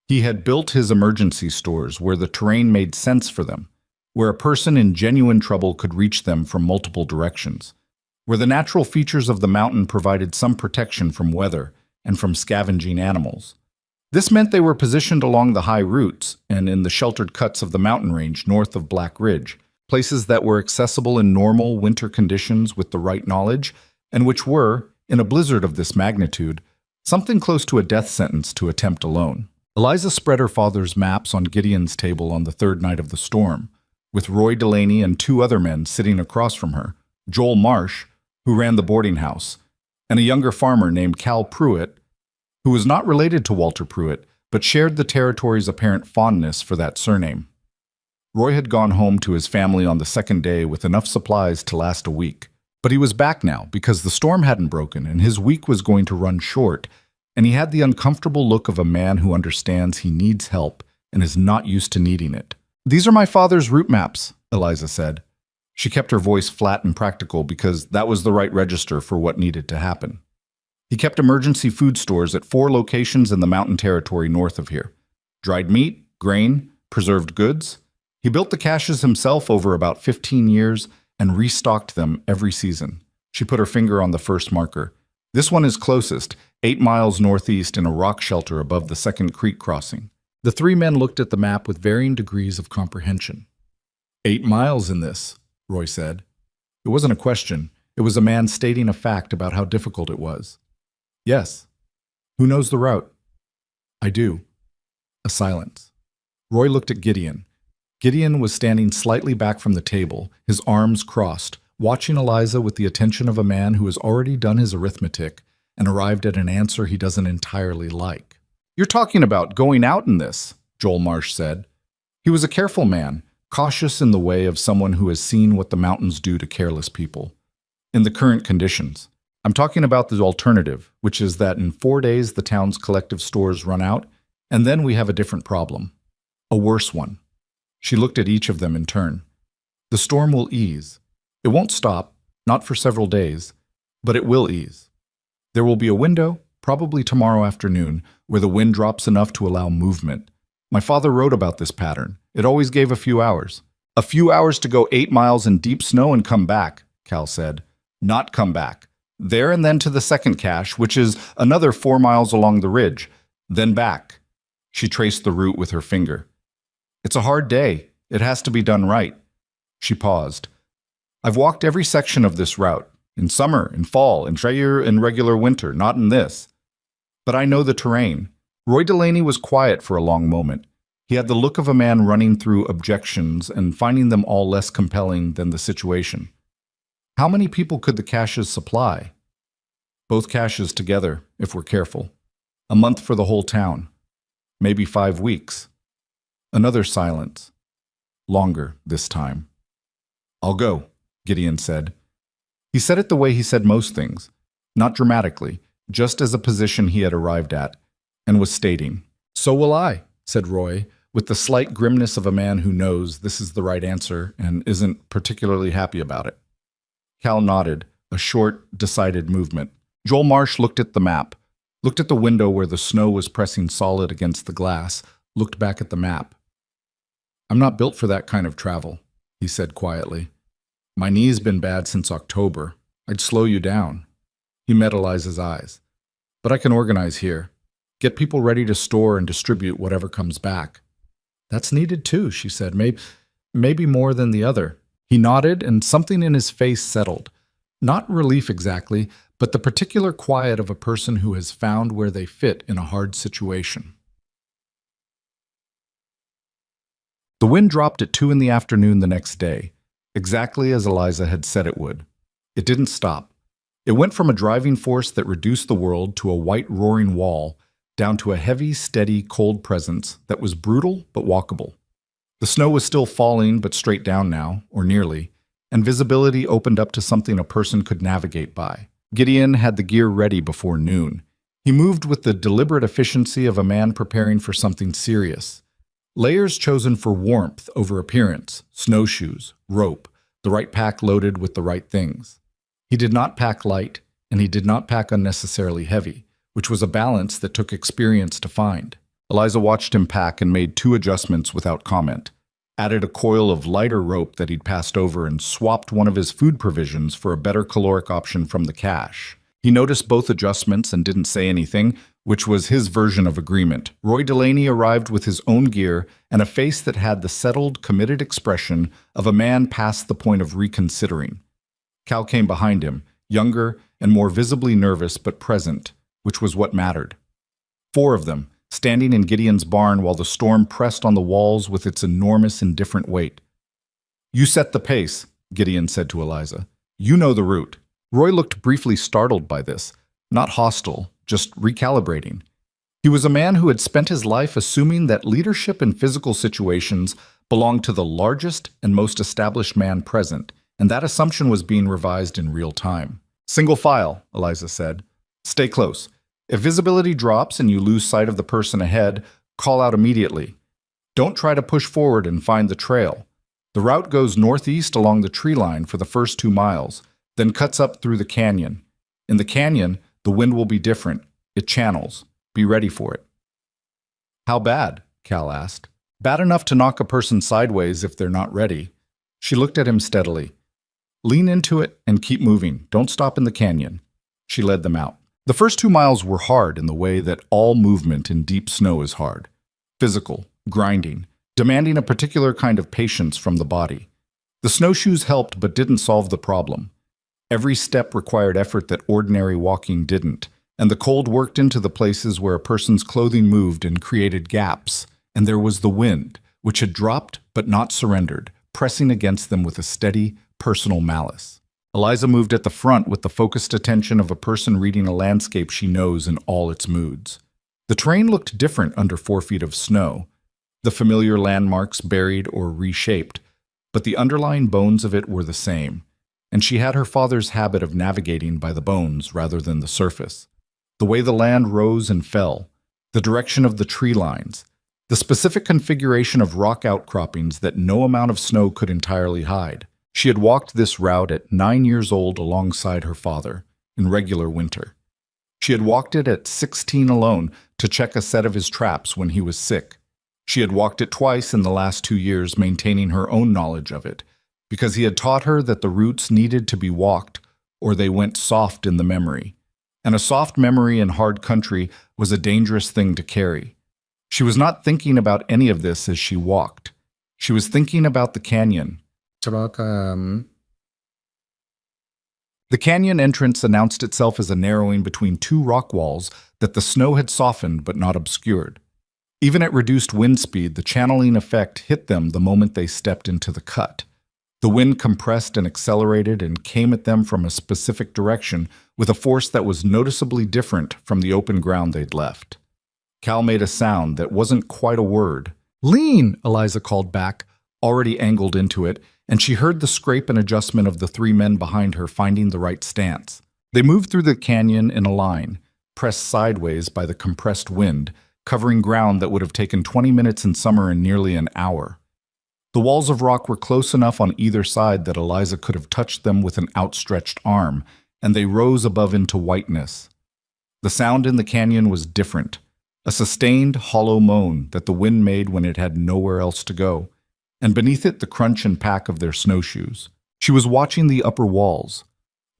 He had built his emergency stores where the terrain made sense for them, where a person in genuine trouble could reach them from multiple directions, where the natural features of the mountain provided some protection from weather and from scavenging animals. This meant they were positioned along the high routes and in the sheltered cuts of the mountain range north of Black Ridge, places that were accessible in normal winter conditions with the right knowledge, and which were, in a blizzard of this magnitude, something close to a death sentence to attempt alone. Eliza spread her father's maps on Gideon's table on the third night of the storm, with Roy Delaney and 2 other men sitting across from her, Joel Marsh, who ran the boarding house, and a younger farmer named Cal Pruitt, who was not related to Walter Pruitt, but shared the territory's apparent fondness for that surname. Roy had gone home to his family on the second day with enough supplies to last a week. But he was back now because the storm hadn't broken and his week was going to run short, and he had the uncomfortable look of a man who understands he needs help and is not used to needing it. "These are my father's route maps," Eliza said. She kept her voice flat and practical because that was the right register for what needed to happen. He kept emergency food stores at 4 locations in the mountain territory north of here. Dried meat, grain, preserved goods. He built the caches himself over about 15 years and restocked them every season. She put her finger on the first marker. "This one is closest, 8 miles northeast in a rock shelter above the second creek crossing." The 3 men looked at the map with varying degrees of comprehension. 8 miles in this," Roy said. It wasn't a question. It was a man stating a fact about how difficult it was. "Yes." "Who knows the route?" "I do." A silence. Roy looked at Gideon. Gideon was standing slightly back from the table, his arms crossed, watching Eliza with the attention of a man who has already done his arithmetic and arrived at an answer he doesn't entirely like. "You're talking about going out in this," Joel Marsh said. He was a careful man, cautious in the way of someone who has seen what the mountains do to careless people. In the current conditions, I'm talking about the alternative, which is that in 4 days the town's collective stores run out, and then we have a different problem. A worse one. She looked at each of them in turn. The storm will ease. It won't stop, not for several days, but it will ease. There will be a window, probably tomorrow afternoon, where the wind drops enough to allow movement. My father wrote about this pattern. It always gave a few hours. A few hours to go 8 miles in deep snow and come back, Cal said. Not come back. There and then to the second cache, which is another 4 miles along the ridge. Then back. She traced the route with her finger. It's a hard day. It has to be done right. She paused. I've walked every section of this route. In summer, in fall, in regular winter, not in this. But I know the terrain. Roy Delaney was quiet for a long moment. He had the look of a man running through objections and finding them all less compelling than the situation. How many people could the caches supply? Both caches together, if we're careful. A month for the whole town. Maybe 5 weeks. Another silence. Longer this time. I'll go, Gideon said. He said it the way he said most things, not dramatically, just as a position he had arrived at, and was stating. So will I, said Roy, with the slight grimness of a man who knows this is the right answer and isn't particularly happy about it. Cal nodded, a short, decided movement. Joel Marsh looked at the map, looked at the window where the snow was pressing solid against the glass, looked back at the map. I'm not built for that kind of travel, he said quietly. My knee's been bad since October. I'd slow you down. He met Eliza's eyes. But I can organize here. Get people ready to store and distribute whatever comes back. That's needed too, she said. Maybe more than the other. He nodded, and something in his face settled. Not relief exactly, but the particular quiet of a person who has found where they fit in a hard situation. The wind dropped at 2 in the afternoon the next day, exactly as Eliza had said it would. It didn't stop. It went from a driving force that reduced the world to a white roaring wall, down to a heavy, steady, cold presence that was brutal but walkable. The snow was still falling, but straight down now, or nearly, and visibility opened up to something a person could navigate by. Gideon had the gear ready before noon. He moved with the deliberate efficiency of a man preparing for something serious. Layers chosen for warmth over appearance, snowshoes, rope, the right pack loaded with the right things. He did not pack light, and he did not pack unnecessarily heavy, which was a balance that took experience to find. Eliza watched him pack and made 2 adjustments without comment. Added a coil of lighter rope that he'd passed over and swapped one of his food provisions for a better caloric option from the cache. He noticed both adjustments and didn't say anything, which was his version of agreement. Roy Delaney arrived with his own gear and a face that had the settled, committed expression of a man past the point of reconsidering. Cal came behind him, younger and more visibly nervous but present, which was what mattered. 4 of them, standing in Gideon's barn while the storm pressed on the walls with its enormous, indifferent weight. You set the pace, Gideon said to Eliza. You know the route. Roy looked briefly startled by this, not hostile, just recalibrating. He was a man who had spent his life assuming that leadership in physical situations belonged to the largest and most established man present, and that assumption was being revised in real time. Single file, Eliza said. Stay close. If visibility drops and you lose sight of the person ahead, call out immediately. Don't try to push forward and find the trail. The route goes northeast along the tree line for the first 2 miles, then cuts up through the canyon. In the canyon, the wind will be different. It channels. Be ready for it. How bad? Cal asked. Bad enough to knock a person sideways if they're not ready. She looked at him steadily. Lean into it and keep moving. Don't stop in the canyon. She led them out. The first 2 miles were hard in the way that all movement in deep snow is hard. Physical, grinding, demanding a particular kind of patience from the body. The snowshoes helped but didn't solve the problem. Every step required effort that ordinary walking didn't, and the cold worked into the places where a person's clothing moved and created gaps. And there was the wind, which had dropped but not surrendered, pressing against them with a steady, personal malice. Eliza moved at the front with the focused attention of a person reading a landscape she knows in all its moods. The terrain looked different under 4 feet of snow. the familiar landmarks buried or reshaped, but the underlying bones of it were the same, and she had her father's habit of navigating by the bones rather than the surface. The way the land rose and fell, the direction of the tree lines, the specific configuration of rock outcroppings that no amount of snow could entirely hide. She had walked this route at 9 years old alongside her father, in regular winter. She had walked it at 16 alone to check a set of his traps when he was sick. She had walked it twice in the last 2 years, maintaining her own knowledge of it, because he had taught her that the routes needed to be walked, or they went soft in the memory. And a soft memory in hard country was a dangerous thing to carry. She was not thinking about any of this as she walked. She was thinking about the canyon. The canyon entrance announced itself as a narrowing between two rock walls that the snow had softened but not obscured. Even at reduced wind speed, the channeling effect hit them the moment they stepped into the cut. The wind compressed and accelerated and came at them from a specific direction with a force that was noticeably different from the open ground they'd left. Cal made a sound that wasn't quite a word. "Lean!" Eliza called back, already angled into it, and she heard the scrape and adjustment of the 3 men behind her finding the right stance. They moved through the canyon in a line, pressed sideways by the compressed wind, covering ground that would have taken 20 minutes in summer and nearly an hour. The walls of rock were close enough on either side that Eliza could have touched them with an outstretched arm, and they rose above into whiteness. The sound in the canyon was different, a sustained, hollow moan that the wind made when it had nowhere else to go, and beneath it the crunch and pack of their snowshoes. She was watching the upper walls.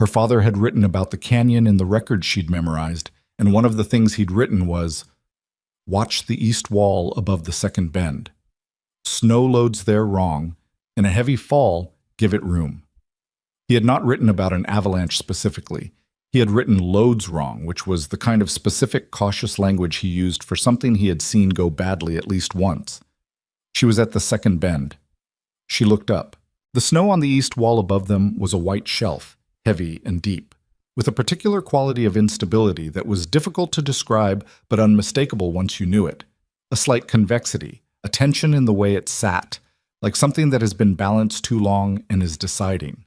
Her father had written about the canyon in the records she'd memorized, and one of the things he'd written was, "Watch the east wall above the second bend. Snow loads there wrong. In a heavy fall, give it room." He had not written about an avalanche specifically. He had written loads wrong, which was the kind of specific, cautious language he used for something he had seen go badly at least once. She was at the second bend. She looked up. The snow on the east wall above them was a white shelf, heavy and deep, with a particular quality of instability that was difficult to describe but unmistakable once you knew it. A slight convexity, a tension in the way it sat, like something that has been balanced too long and is deciding.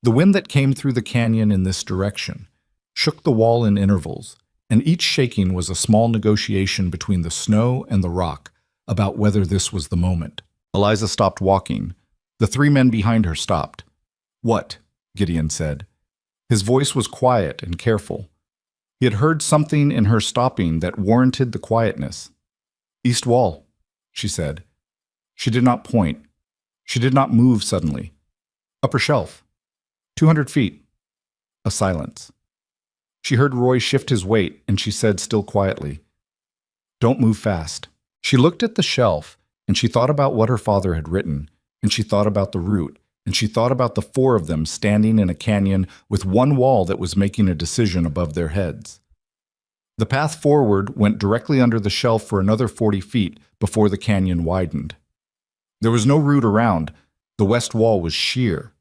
The wind that came through the canyon in this direction shook the wall in intervals, and each shaking was a small negotiation between the snow and the rock about whether this was the moment. Eliza stopped walking. The 3 men behind her stopped. "What?" Gideon said. His voice was quiet and careful. He had heard something in her stopping that warranted the quietness. "East wall," she said. She did not point. She did not move suddenly. "Upper shelf. 200 feet. A silence. She heard Roy shift his weight, and she said still quietly, "Don't move fast." She looked at the shelf, and she thought about what her father had written, and she thought about the route, and she thought about the 4 of them standing in a canyon with one wall that was making a decision above their heads. The path forward went directly under the shelf for another 40 feet before the canyon widened. There was no route around. The west wall was sheer.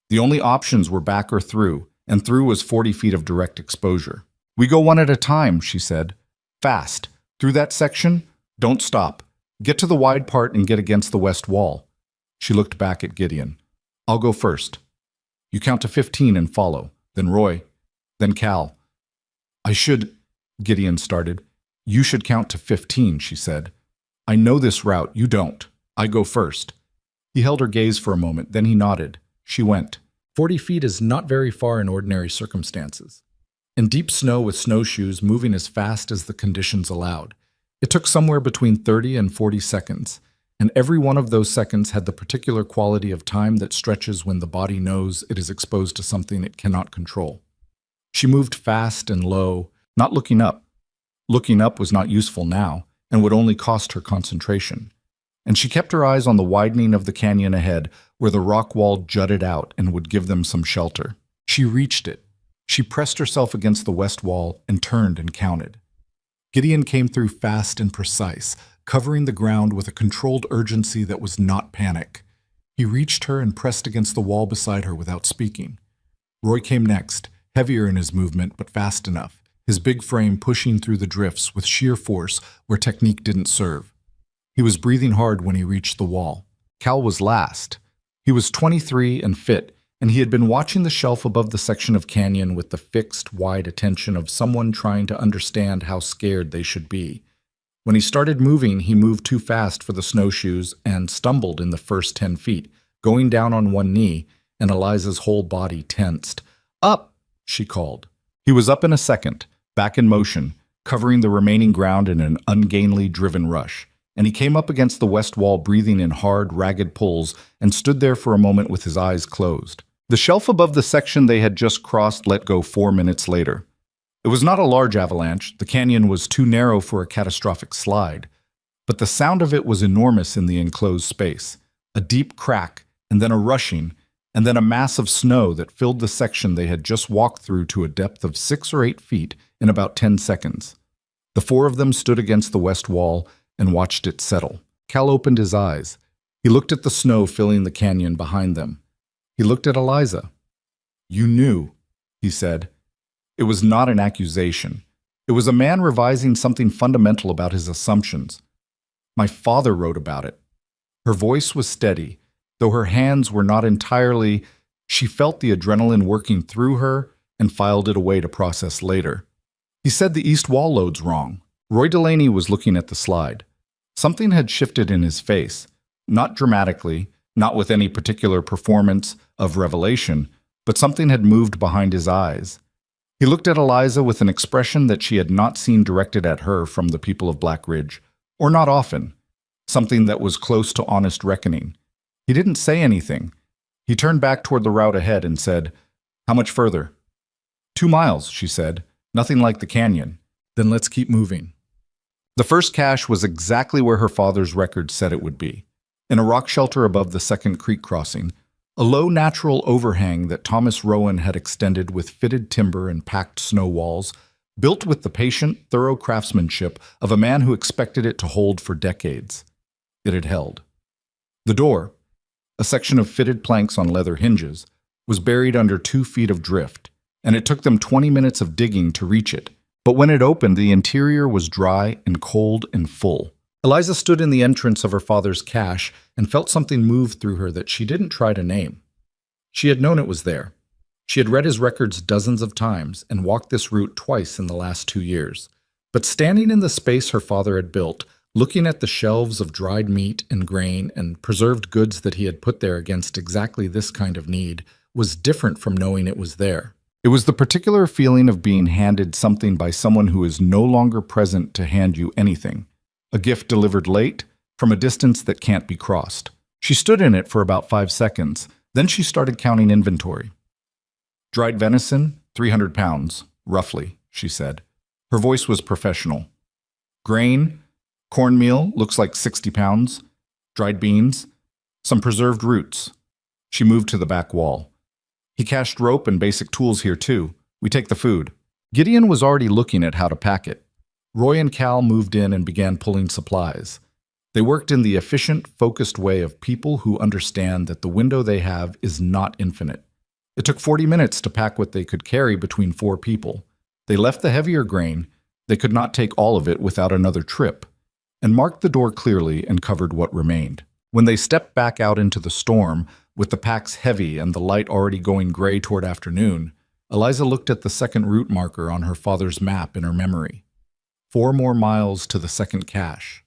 The only options were back or through, and through was 40 feet of direct exposure. "We go one at a time," she said. "Fast. Through that section, don't stop. Get to the wide part and get against the west wall." She looked back at Gideon. "I'll go first. You count to 15 and follow. Then Roy. Then Cal." "I should," Gideon started. "You should count to 15, she said. "I know this route. You don't. I go first." He held her gaze for a moment, then he nodded. She went. 40 feet is not very far in ordinary circumstances. In deep snow with snowshoes moving as fast as the conditions allowed, it took somewhere between 30 and 40 seconds, and every one of those seconds had the particular quality of time that stretches when the body knows it is exposed to something it cannot control. She moved fast and low, not looking up. Looking up was not useful now, and would only cost her concentration. And she kept her eyes on the widening of the canyon ahead, where the rock wall jutted out and would give them some shelter. She reached it. She pressed herself against the west wall and turned and counted. Gideon came through fast and precise, covering the ground with a controlled urgency that was not panic. He reached her and pressed against the wall beside her without speaking. Roy came next, heavier in his movement but fast enough, his big frame pushing through the drifts with sheer force where technique didn't serve. He was breathing hard when he reached the wall. Cal was last. He was 23 and fit, and he had been watching the shelf above the section of canyon with the fixed, wide attention of someone trying to understand how scared they should be. When he started moving, he moved too fast for the snowshoes and stumbled in the first 10 feet, going down on one knee, and Eliza's whole body tensed. "Up!" she called. He was up in a second, back in motion, covering the remaining ground in an ungainly, driven rush, and he came up against the west wall breathing in hard, ragged pulls and stood there for a moment with his eyes closed. The shelf above the section they had just crossed let go 4 minutes later. It was not a large avalanche, the canyon was too narrow for a catastrophic slide, but the sound of it was enormous in the enclosed space. A deep crack, and then a rushing, and then a mass of snow that filled the section they had just walked through to a depth of 6 or 8 feet in about 10 seconds. The four of them stood against the west wall and watched it settle. Cal opened his eyes. He looked at the snow filling the canyon behind them. He looked at Eliza. "You knew," he said. It was not an accusation. It was a man revising something fundamental about his assumptions. "My father wrote about it." Her voice was steady, though her hands were not entirely. She felt the adrenaline working through her and filed it away to process later. "He said the east wall load's wrong." Roy Delaney was looking at the slide. Something had shifted in his face, not dramatically, not with any particular performance of revelation, but something had moved behind his eyes. He looked at Eliza with an expression that she had not seen directed at her from the people of Black Ridge, or not often, something that was close to honest reckoning. He didn't say anything. He turned back toward the route ahead and said, "How much further?" 2 miles, she said. "Nothing like the canyon." "Then let's keep moving." The first cache was exactly where her father's record said it would be, in a rock shelter above the second creek crossing, a low natural overhang that Thomas Rowan had extended with fitted timber and packed snow walls, built with the patient, thorough craftsmanship of a man who expected it to hold for decades. It had held. The door, a section of fitted planks on leather hinges, was buried under 2 feet of drift, and it took them 20 minutes of digging to reach it. But when it opened, the interior was dry and cold and full. Eliza stood in the entrance of her father's cache and felt something move through her that she didn't try to name. She had known it was there. She had read his records dozens of times and walked this route twice in the last 2 years. But standing in the space her father had built, looking at the shelves of dried meat and grain and preserved goods that he had put there against exactly this kind of need, was different from knowing it was there. It was the particular feeling of being handed something by someone who is no longer present to hand you anything. A gift delivered late, from a distance that can't be crossed. She stood in it for about 5 seconds. Then she started counting inventory. "Dried venison, 300 pounds, roughly," she said. Her voice was professional. "Grain, cornmeal, looks like 60 pounds. Dried beans, some preserved roots." She moved to the back wall. "He cached rope and basic tools here too. We take the food." Gideon was already looking at how to pack it. Roy and Cal moved in and began pulling supplies. They worked in the efficient, focused way of people who understand that the window they have is not infinite. It took 40 minutes to pack what they could carry between 4 people. They left the heavier grain. They could not take all of it without another trip, and marked the door clearly and covered what remained. When they stepped back out into the storm, with the packs heavy and the light already going gray toward afternoon, Eliza looked at the second route marker on her father's map in her memory. 4 more miles to the second cache.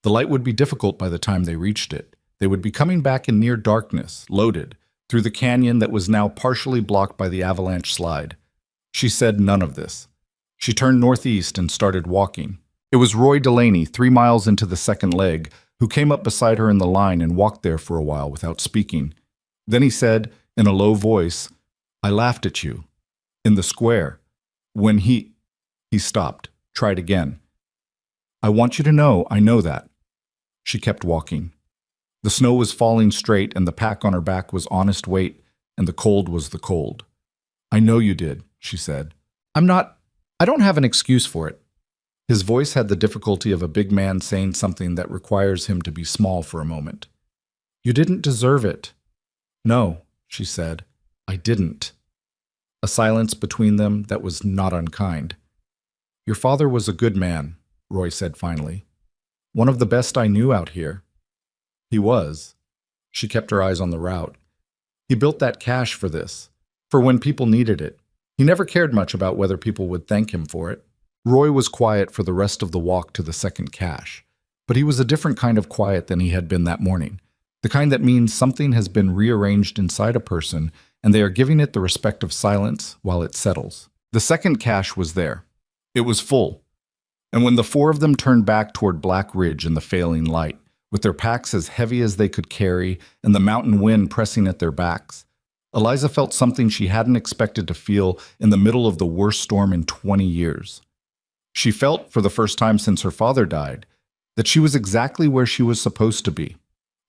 The light would be difficult by the time they reached it. They would be coming back in near darkness, loaded, through the canyon that was now partially blocked by the avalanche slide. She said none of this. She turned northeast and started walking. It was Roy Delaney, 3 miles into the second leg, who came up beside her in the line and walked there for a while without speaking. Then he said, in a low voice, "I laughed at you. In the square. When he stopped, tried again. I want you to know I know that." She kept walking. The snow was falling straight and the pack on her back was honest weight and the cold was the cold. "I know you did," she said. I don't have an excuse for it." His voice had the difficulty of a big man saying something that requires him to be small for a moment. "You didn't deserve it." "No," she said, "I didn't." A silence between them that was not unkind. "Your father was a good man," Roy said finally. One of the best I knew out here. He was. She kept her eyes on the route. He built that cache for this, for when people needed it. He never cared much about whether people would thank him for it. Roy was quiet for the rest of the walk to the second cache, but he was a different kind of quiet than he had been that morning. The kind that means something has been rearranged inside a person and they are giving it the respect of silence while it settles. The second cache was there. It was full. And when the four of them turned back toward Black Ridge in the failing light, with their packs as heavy as they could carry and the mountain wind pressing at their backs, Eliza felt something she hadn't expected to feel in the middle of the worst storm in 20 years. She felt, for the first time since her father died, that she was exactly where she was supposed to be.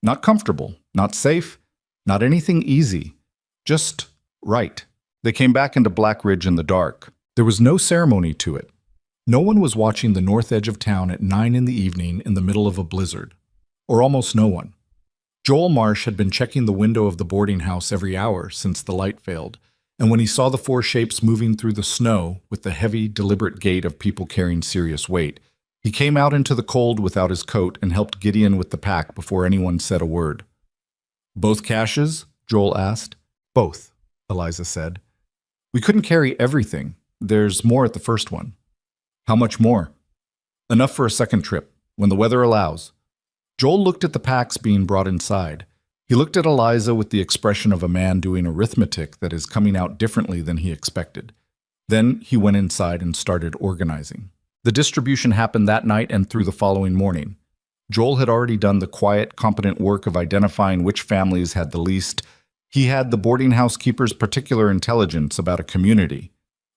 Not comfortable, not safe, not anything easy, just right. They came back into Black Ridge in the dark. There was no ceremony to it. No one was watching the north edge of town at 9 in the evening in the middle of a blizzard. Or almost no one. Joel Marsh had been checking the window of the boarding house every hour since the light failed, and when he saw the four shapes moving through the snow with the heavy, deliberate gait of people carrying serious weight, he came out into the cold without his coat and helped Gideon with the pack before anyone said a word. "Both caches?" Joel asked. "Both," Eliza said. "We couldn't carry everything. There's more at the first one." "How much more?" "Enough for a second trip, when the weather allows." Joel looked at the packs being brought inside. He looked at Eliza with the expression of a man doing arithmetic that is coming out differently than he expected. Then he went inside and started organizing. The distribution happened that night and through the following morning. Joel had already done the quiet, competent work of identifying which families had the least. He had the boarding house keeper's particular intelligence about a community,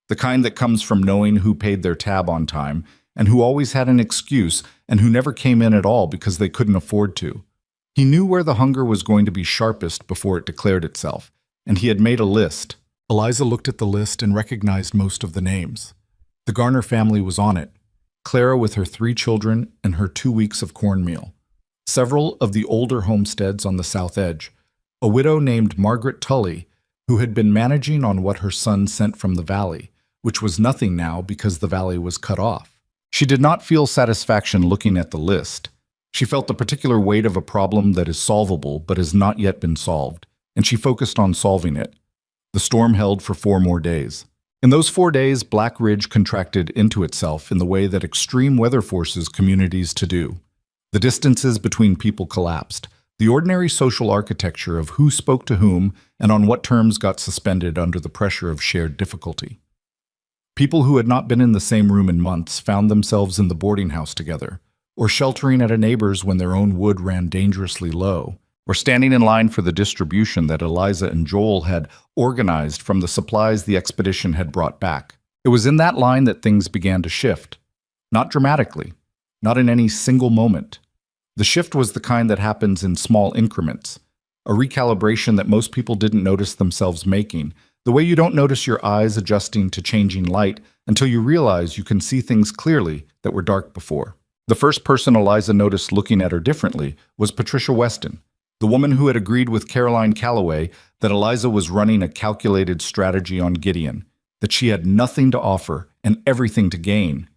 the kind that comes from knowing who paid their tab on time and who always had an excuse and who never came in at all because they couldn't afford to. He knew where the hunger was going to be sharpest before it declared itself, and he had made a list. Eliza looked at the list and recognized most of the names. The Garner family was on it, Clara with her 3 children and her 2 weeks of cornmeal. Several of the older homesteads on the south edge, a widow named Margaret Tully, who had been managing on what her son sent from the valley, which was nothing now because the valley was cut off. She did not feel satisfaction looking at the list. She felt the particular weight of a problem that is solvable but has not yet been solved, and she focused on solving it. The storm held for 4 more days. In those 4 days, Black Ridge contracted into itself in the way that extreme weather forces communities to do. The distances between people collapsed. The ordinary social architecture of who spoke to whom and on what terms got suspended under the pressure of shared difficulty. People who had not been in the same room in months found themselves in the boarding house together, or sheltering at a neighbor's when their own wood ran dangerously low, or standing in line for the distribution that Eliza and Joel had organized from the supplies the expedition had brought back. It was in that line that things began to shift. Not dramatically, not in any single moment. The shift was the kind that happens in small increments, a recalibration that most people didn't notice themselves making, the way you don't notice your eyes adjusting to changing light until you realize you can see things clearly that were dark before. The first person Eliza noticed looking at her differently was Patricia Weston, the woman who had agreed with Caroline Calloway that Eliza was running a calculated strategy on Gideon, that she had nothing to offer and everything to gain.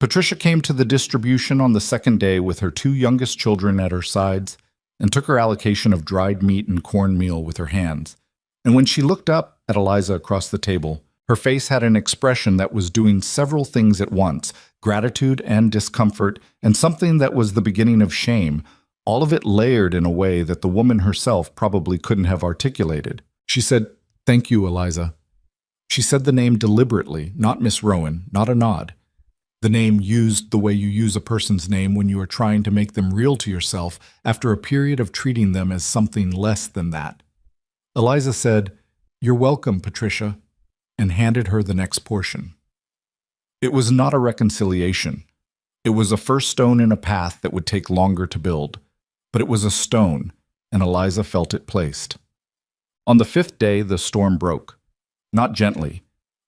Patricia came to the distribution on the second day with her 2 youngest children at her sides and took her allocation of dried meat and cornmeal with her hands. And when she looked up at Eliza across the table, her face had an expression that was doing several things at once, gratitude and discomfort, and something that was the beginning of shame, all of it layered in a way that the woman herself probably couldn't have articulated. She said, "Thank you, Eliza." She said the name deliberately, not Miss Rowan, not a nod. The name used the way you use a person's name when you are trying to make them real to yourself after a period of treating them as something less than that. Eliza said, "You're welcome, Patricia," and handed her the next portion. It was not a reconciliation. It was a first stone in a path that would take longer to build, but it was a stone, and Eliza felt it placed. On the 5th day, the storm broke. Not gently.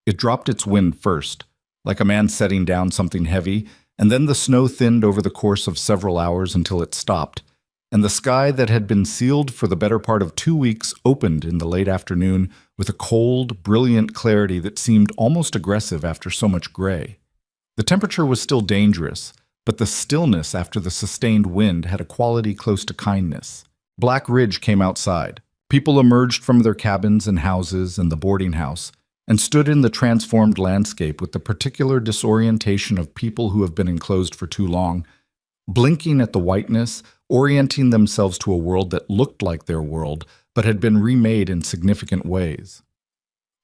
It dropped its wind first, like a man setting down something heavy, and then the snow thinned over the course of several hours until it stopped, and the sky that had been sealed for the better part of 2 weeks opened in the late afternoon with a cold, brilliant clarity that seemed almost aggressive after so much gray. The temperature was still dangerous, but the stillness after the sustained wind had a quality close to kindness. Black Ridge came outside. People emerged from their cabins and houses and the boarding house and stood in the transformed landscape with the particular disorientation of people who have been enclosed for too long, blinking at the whiteness, orienting themselves to a world that looked like their world but had been remade in significant ways.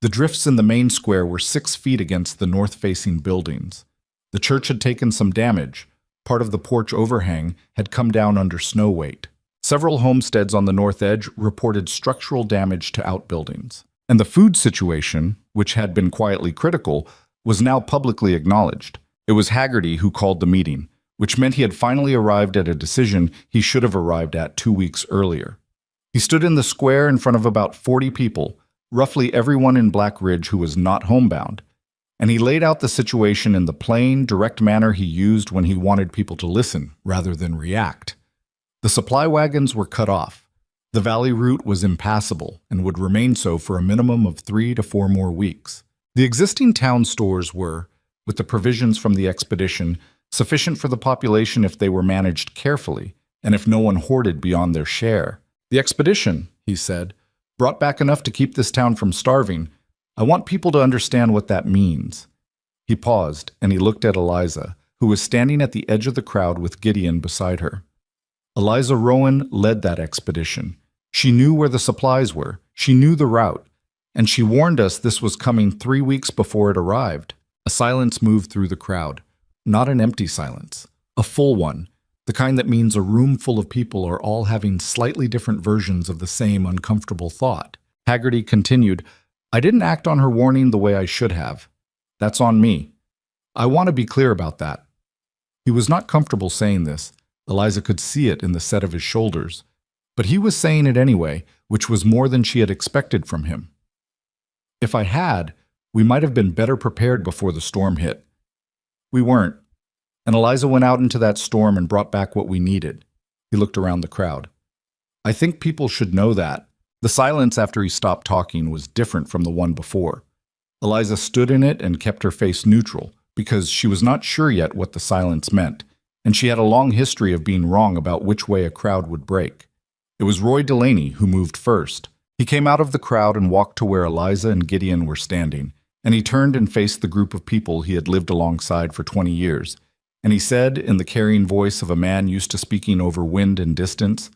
The drifts in the main square were 6 feet against the north-facing buildings. The church had taken some damage. Part of the porch overhang had come down under snow weight. Several homesteads on the north edge reported structural damage to outbuildings. And the food situation, which had been quietly critical, was now publicly acknowledged. It was Haggerty who called the meeting, which meant he had finally arrived at a decision he should have arrived at 2 weeks earlier. He stood in the square in front of about 40 people, roughly everyone in Black Ridge who was not homebound, and he laid out the situation in the plain, direct manner he used when he wanted people to listen rather than react. The supply wagons were cut off. The valley route was impassable and would remain so for a minimum of 3 to 4 more weeks. The existing town stores were, with the provisions from the expedition, sufficient for the population if they were managed carefully and if no one hoarded beyond their share. The expedition, he said, brought back enough to keep this town from starving. I want people to understand what that means. He paused and he looked at Eliza, who was standing at the edge of the crowd with Gideon beside her. Eliza Rowan led that expedition. She knew where the supplies were, she knew the route, and she warned us this was coming 3 weeks before it arrived. A silence moved through the crowd. Not an empty silence, a full one, the kind that means a room full of people are all having slightly different versions of the same uncomfortable thought. Haggerty continued, I didn't act on her warning the way I should have. That's on me. I want to be clear about that. He was not comfortable saying this. Eliza could see it in the set of his shoulders. But he was saying it anyway, which was more than she had expected from him. If I had, we might have been better prepared before the storm hit. We weren't. And Eliza went out into that storm and brought back what we needed. He looked around the crowd. I think people should know that. The silence after he stopped talking was different from the one before. Eliza stood in it and kept her face neutral, because she was not sure yet what the silence meant, and she had a long history of being wrong about which way a crowd would break. It was Roy Delaney who moved first. He came out of the crowd and walked to where Eliza and Gideon were standing, and he turned and faced the group of people he had lived alongside for 20 years, and he said, in the carrying voice of a man used to speaking over wind and distance,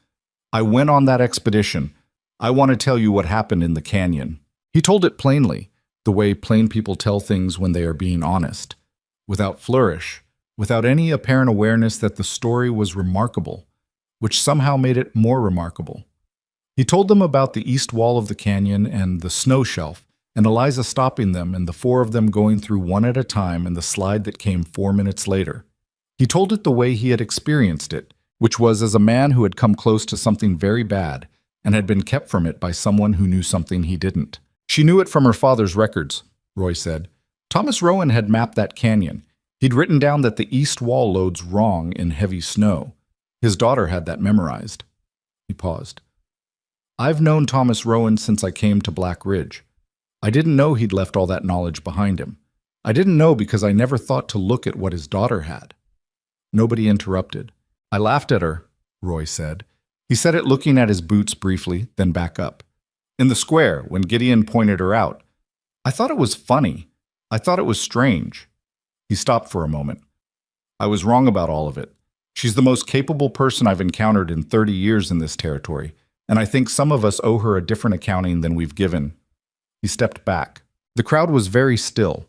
I went on that expedition. I want to tell you what happened in the canyon. He told it plainly, the way plain people tell things when they are being honest, without flourish, without any apparent awareness that the story was remarkable, which somehow made it more remarkable. He told them about the east wall of the canyon and the snow shelf, and Eliza stopping them and the 4 of them going through one at a time in the slide that came 4 minutes later. He told it the way he had experienced it, which was as a man who had come close to something very bad and had been kept from it by someone who knew something he didn't. She knew it from her father's records, Roy said. Thomas Rowan had mapped that canyon. He'd written down that the east wall loads wrong in heavy snow. His daughter had that memorized. He paused. I've known Thomas Rowan since I came to Black Ridge. I didn't know he'd left all that knowledge behind him. I didn't know because I never thought to look at what his daughter had. Nobody interrupted. I laughed at her, Roy said. He said it looking at his boots briefly, then back up. In the square, when Gideon pointed her out. I thought it was funny. I thought it was strange. He stopped for a moment. I was wrong about all of it. She's the most capable person I've encountered in 30 years in this territory, and I think some of us owe her a different accounting than we've given. He stepped back. The crowd was very still.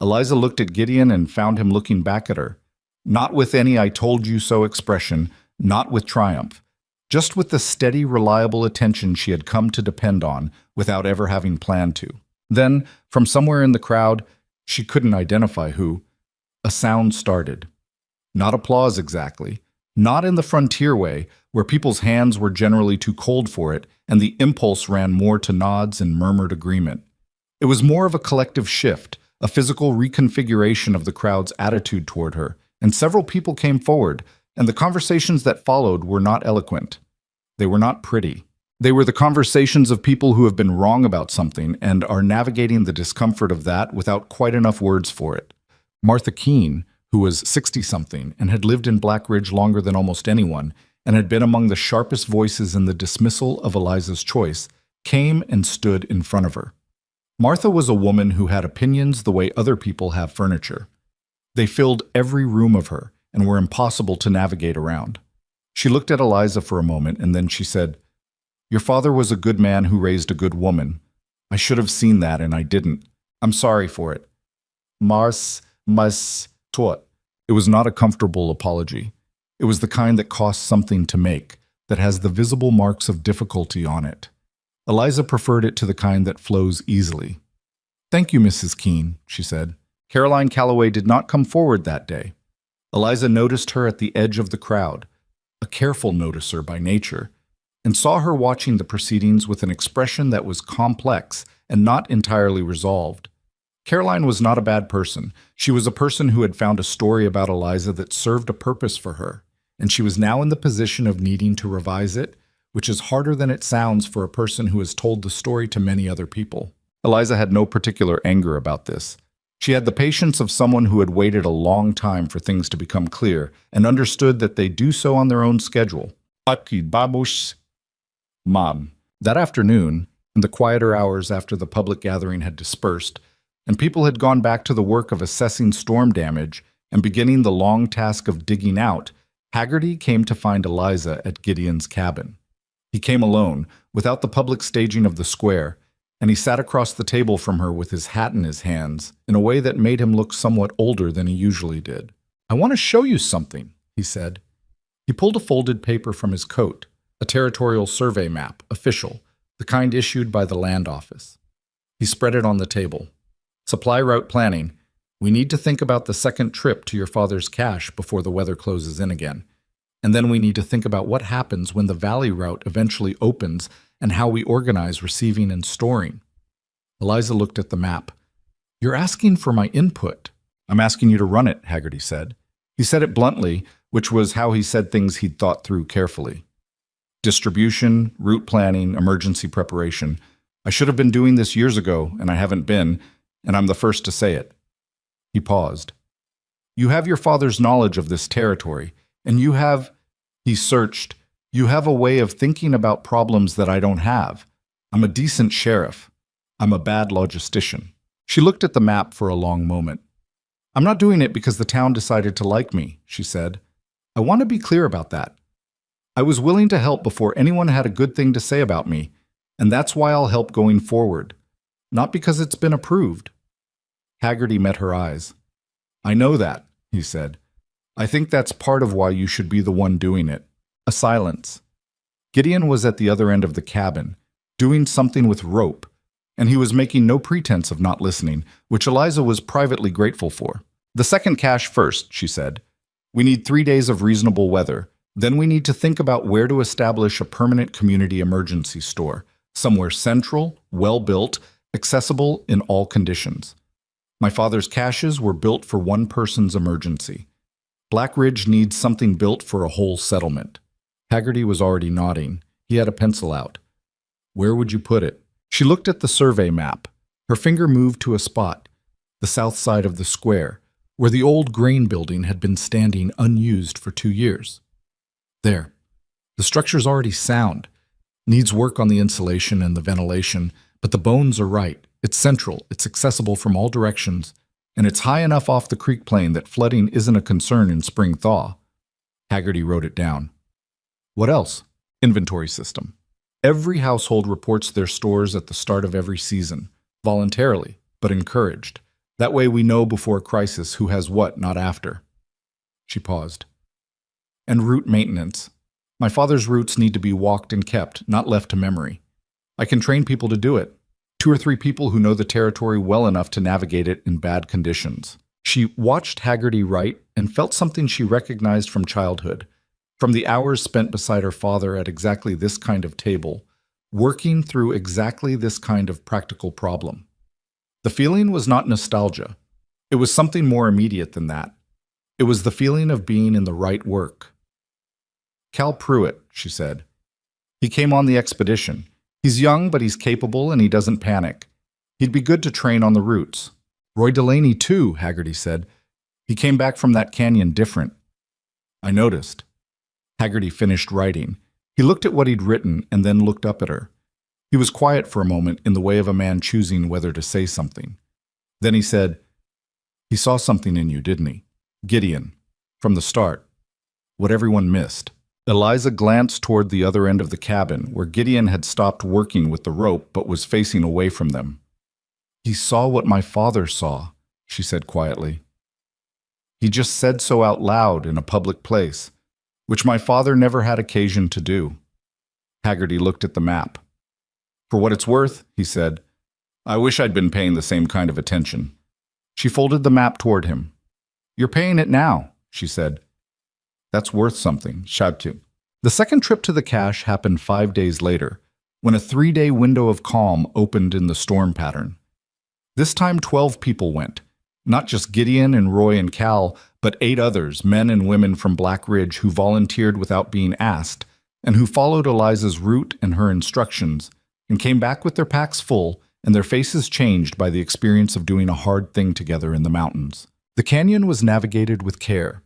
Eliza looked at Gideon and found him looking back at her, not with any I told you so expression, not with triumph, just with the steady, reliable attention she had come to depend on without ever having planned to. Then, from somewhere in the crowd, she couldn't identify who, a sound started. Not applause exactly, not in the frontier way, where people's hands were generally too cold for it, and the impulse ran more to nods and murmured agreement. It was more of a collective shift, a physical reconfiguration of the crowd's attitude toward her, and several people came forward, and the conversations that followed were not eloquent. They were not pretty. They were the conversations of people who have been wrong about something and are navigating the discomfort of that without quite enough words for it. Martha Keene, who was 60-something and had lived in Black Ridge longer than almost anyone and had been among the sharpest voices in the dismissal of Eliza's choice, came and stood in front of her. Martha was a woman who had opinions the way other people have furniture. They filled every room of her and were impossible to navigate around. She looked at Eliza for a moment and then she said, "Your father was a good man who raised a good woman. I should have seen that and I didn't. I'm sorry for it." Mars, taught. It was not a comfortable apology. It was the kind that costs something to make, that has the visible marks of difficulty on it. Eliza preferred it to the kind that flows easily. "Thank you, Mrs. Keene," she said. Caroline Calloway did not come forward that day. Eliza noticed her at the edge of the crowd, a careful noticer by nature, and saw her watching the proceedings with an expression that was complex and not entirely resolved. Caroline was not a bad person. She was a person who had found a story about Eliza that served a purpose for her, and she was now in the position of needing to revise it, which is harder than it sounds for a person who has told the story to many other people. Eliza had no particular anger about this. She had the patience of someone who had waited a long time for things to become clear and understood that they do so on their own schedule. Mom. That afternoon, in the quieter hours after the public gathering had dispersed, and people had gone back to the work of assessing storm damage and beginning the long task of digging out, Haggerty came to find Eliza at Gideon's cabin. He came alone, without the public staging of the square, and he sat across the table from her with his hat in his hands in a way that made him look somewhat older than he usually did. "I want to show you something," he said. He pulled a folded paper from his coat, a territorial survey map, official, the kind issued by the land office. He spread it on the table. "Supply route planning. We need to think about the second trip to your father's cache before the weather closes in again. And then we need to think about what happens when the valley route eventually opens and how we organize receiving and storing." Eliza looked at the map. "You're asking for my input." "I'm asking you to run it," Haggerty said. He said it bluntly, which was how he said things he'd thought through carefully. Distribution, route planning, emergency preparation. I should have been doing this years ago, and I haven't been, and I'm the first to say it. He paused. "You have your father's knowledge of this territory, and you have—" He searched. "You have a way of thinking about problems that I don't have. I'm a decent sheriff. I'm a bad logistician." She looked at the map for a long moment. "I'm not doing it because the town decided to like me," she said. "I want to be clear about that. I was willing to help before anyone had a good thing to say about me, and that's why I'll help going forward. Not because it's been approved." Haggerty met her eyes. "I know that," he said. "I think that's part of why you should be the one doing it." A silence. Gideon was at the other end of the cabin, doing something with rope, and he was making no pretense of not listening, which Eliza was privately grateful for. "The second cache first," she said. "We need 3 days of reasonable weather. Then we need to think about where to establish a permanent community emergency store, somewhere central, well-built, accessible in all conditions. My father's caches were built for one person's emergency. Black Ridge needs something built for a whole settlement." Haggerty was already nodding. He had a pencil out. "Where would you put it?" She looked at the survey map. Her finger moved to a spot, the south side of the square, where the old grain building had been standing unused for 2 years. "There. The structure's already sound. Needs work on the insulation and the ventilation, but the bones are right. It's central, it's accessible from all directions, and it's high enough off the creek plain that flooding isn't a concern in spring thaw." Haggerty wrote it down. "What else?" "Inventory system. Every household reports their stores at the start of every season, voluntarily, but encouraged. That way we know before a crisis who has what, not after." She paused. "And route maintenance. My father's routes need to be walked and kept, not left to memory. I can train people to do it. 2 or 3 people who know the territory well enough to navigate it in bad conditions." She watched Haggerty write and felt something she recognized from childhood, from the hours spent beside her father at exactly this kind of table, working through exactly this kind of practical problem. The feeling was not nostalgia. It was something more immediate than that. It was the feeling of being in the right work. "Cal Pruitt," she said. "He came on the expedition. He's young, but he's capable and he doesn't panic. He'd be good to train on the routes." "Roy Delaney, too," Haggerty said. He came back from that canyon different. I noticed. Haggerty finished writing. He looked at what he'd written and then looked up at her. He was quiet for a moment in the way of a man choosing whether to say something. Then he said, "He saw something in you, didn't he? Gideon. From the start. What everyone missed." Eliza glanced toward the other end of the cabin, where Gideon had stopped working with the rope but was facing away from them. "He saw what my father saw," she said quietly. "He just said so out loud in a public place, which my father never had occasion to do." Haggerty looked at the map. "For what it's worth," he said, "I wish I'd been paying the same kind of attention." She folded the map toward him. "You're paying it now," she said. "That's worth something," Shabtu. The second trip to the cache happened 5 days later, when a 3-day window of calm opened in the storm pattern. This time 12 people went. Not just Gideon and Roy and Cal, but 8 others, men and women from Black Ridge who volunteered without being asked, and who followed Eliza's route and her instructions, and came back with their packs full and their faces changed by the experience of doing a hard thing together in the mountains. The canyon was navigated with care.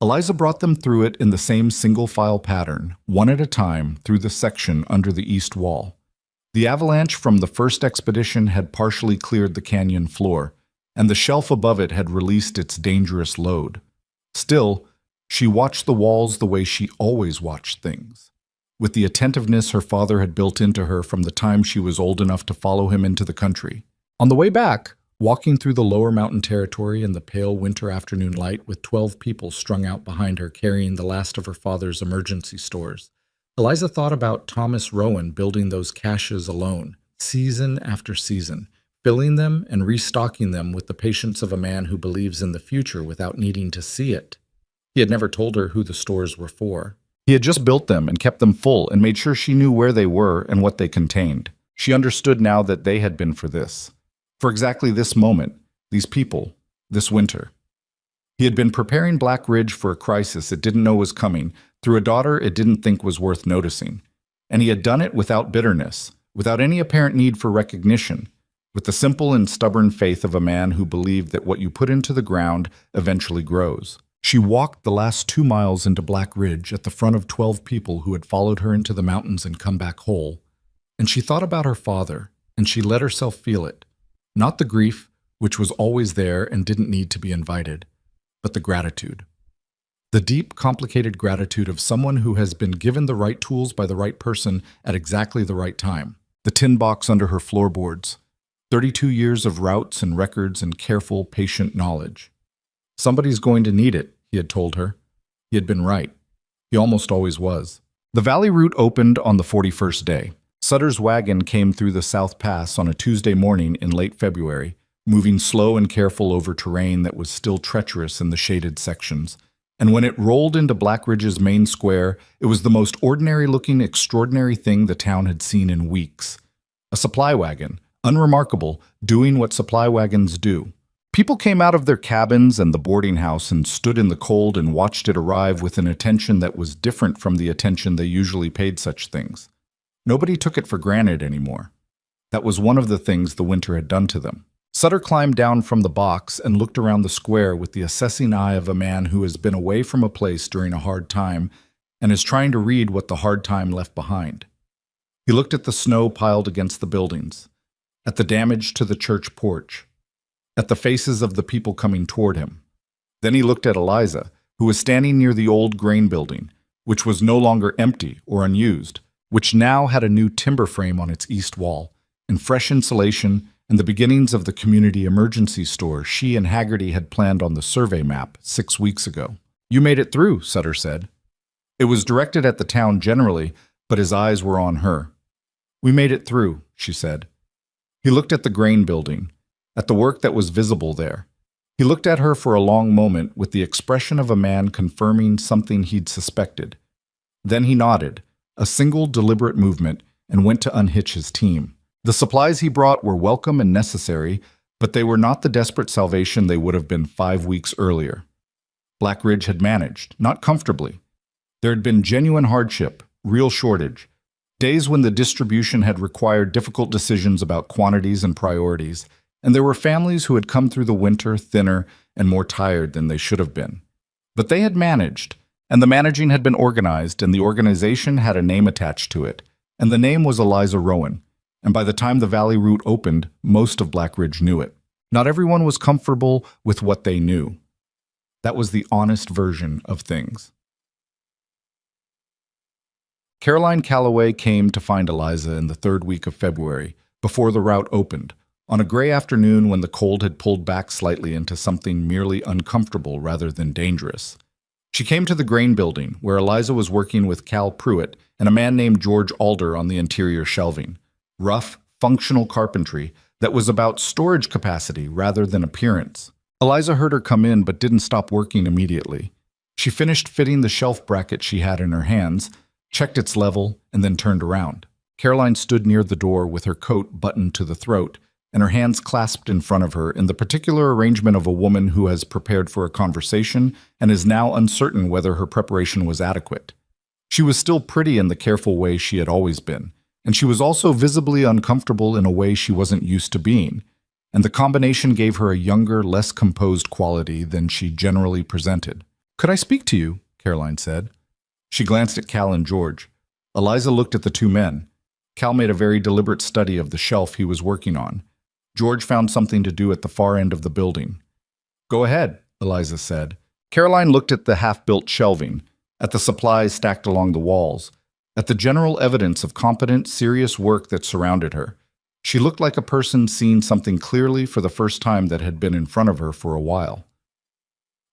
Eliza brought them through it in the same single-file pattern, one at a time, through the section under the east wall. The avalanche from the first expedition had partially cleared the canyon floor, and the shelf above it had released its dangerous load. Still, she watched the walls the way she always watched things, with the attentiveness her father had built into her from the time she was old enough to follow him into the country. On the way back, walking through the lower mountain territory in the pale winter afternoon light with 12 people strung out behind her carrying the last of her father's emergency stores, Eliza thought about Thomas Rowan building those caches alone, season after season, filling them and restocking them with the patience of a man who believes in the future without needing to see it. He had never told her who the stores were for. He had just built them and kept them full and made sure she knew where they were and what they contained. She understood now that they had been for this. For exactly this moment, these people, this winter. He had been preparing Black Ridge for a crisis it didn't know was coming, through a daughter it didn't think was worth noticing. And he had done it without bitterness, without any apparent need for recognition, with the simple and stubborn faith of a man who believed that what you put into the ground eventually grows. She walked the last 2 miles into Black Ridge at the front of 12 people who had followed her into the mountains and come back whole. And she thought about her father, and she let herself feel it. Not the grief, which was always there and didn't need to be invited, but the gratitude. The deep, complicated gratitude of someone who has been given the right tools by the right person at exactly the right time. The tin box under her floorboards. 32 years of routes and records and careful, patient knowledge. Somebody's going to need it, he had told her. He had been right. He almost always was. The valley route opened on the 41st day. Sutter's wagon came through the South Pass on a Tuesday morning in late February, moving slow and careful over terrain that was still treacherous in the shaded sections. And when it rolled into Black Ridge's main square, it was the most ordinary-looking, extraordinary thing the town had seen in weeks. A supply wagon, unremarkable, doing what supply wagons do. People came out of their cabins and the boarding house and stood in the cold and watched it arrive with an attention that was different from the attention they usually paid such things. Nobody took it for granted anymore. That was one of the things the winter had done to them. Sutter climbed down from the box and looked around the square with the assessing eye of a man who has been away from a place during a hard time and is trying to read what the hard time left behind. He looked at the snow piled against the buildings, at the damage to the church porch, at the faces of the people coming toward him. Then he looked at Eliza, who was standing near the old grain building, which was no longer empty or unused, which now had a new timber frame on its east wall, and fresh insulation and the beginnings of the community emergency store she and Haggerty had planned on the survey map 6 weeks ago. "You made it through," Sutter said. It was directed at the town generally, but his eyes were on her. "We made it through," she said. He looked at the grain building, at the work that was visible there. He looked at her for a long moment with the expression of a man confirming something he'd suspected. Then he nodded, a single deliberate movement, and went to unhitch his team. The supplies he brought were welcome and necessary, but they were not the desperate salvation they would have been 5 weeks earlier. Black Ridge had managed, not comfortably. There had been genuine hardship, real shortage, days when the distribution had required difficult decisions about quantities and priorities, and there were families who had come through the winter thinner and more tired than they should have been. But they had managed, and the managing had been organized, and the organization had a name attached to it, and the name was Eliza Rowan, and by the time the Valley route opened, most of Black Ridge knew it. Not everyone was comfortable with what they knew. That was the honest version of things. Caroline Calloway came to find Eliza in the third week of February, before the route opened, on a gray afternoon when the cold had pulled back slightly into something merely uncomfortable rather than dangerous. She came to the grain building, where Eliza was working with Cal Pruitt and a man named George Alder on the interior shelving. Rough, functional carpentry that was about storage capacity rather than appearance. Eliza heard her come in but didn't stop working immediately. She finished fitting the shelf bracket she had in her hands, checked its level, and then turned around. Caroline stood near the door with her coat buttoned to the throat and her hands clasped in front of her in the particular arrangement of a woman who has prepared for a conversation and is now uncertain whether her preparation was adequate. She was still pretty in the careful way she had always been, and she was also visibly uncomfortable in a way she wasn't used to being, and the combination gave her a younger, less composed quality than she generally presented. "Could I speak to you?" Caroline said. She glanced at Cal and George. Eliza looked at the two men. Cal made a very deliberate study of the shelf he was working on. George found something to do at the far end of the building. "Go ahead," Eliza said. Caroline looked at the half-built shelving, at the supplies stacked along the walls, at the general evidence of competent, serious work that surrounded her. She looked like a person seeing something clearly for the first time that had been in front of her for a while.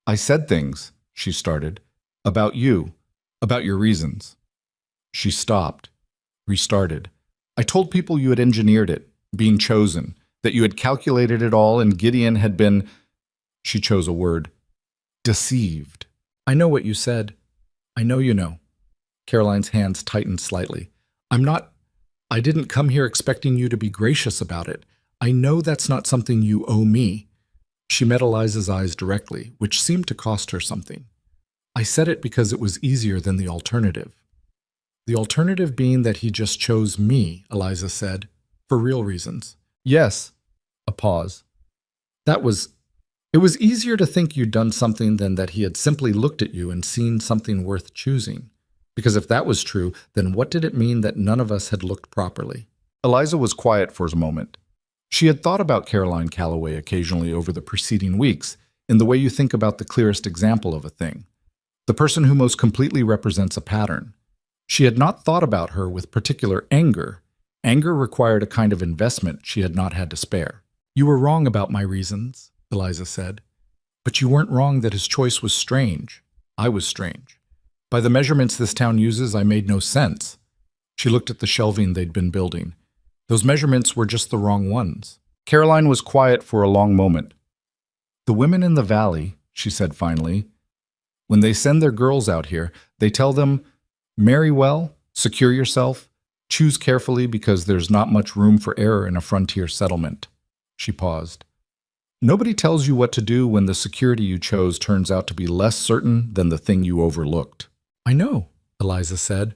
"I said things," she started, "about you, about your reasons." She stopped, restarted. "I told people you had engineered it, being chosen, that you had calculated it all, and Gideon had been," she chose a word, "deceived." "I know what you said. I know you know." Caroline's hands tightened slightly. I didn't come here expecting you to be gracious about it. I know that's not something you owe me." She met Eliza's eyes directly, which seemed to cost her something. "I said it because it was easier than the alternative." "The alternative being that he just chose me," Eliza said, "for real reasons." "Yes." A pause. It was easier to think you'd done something than that he had simply looked at you and seen something worth choosing. Because if that was true, then what did it mean that none of us had looked properly?" Eliza was quiet for a moment. She had thought about Caroline Calloway occasionally over the preceding weeks, in the way you think about the clearest example of a thing, the person who most completely represents a pattern. She had not thought about her with particular anger. Anger required a kind of investment she had not had to spare. "You were wrong about my reasons," Eliza said. "But you weren't wrong that his choice was strange. I was strange. By the measurements this town uses, I made no sense." She looked at the shelving they'd been building. Those measurements were just the wrong ones. Caroline was quiet for a long moment. "The women in the valley," she said finally, "when they send their girls out here, they tell them, 'Marry well, secure yourself, choose carefully because there's not much room for error in a frontier settlement.'" She paused. "Nobody tells you what to do when the security you chose turns out to be less certain than the thing you overlooked." "I know," Eliza said.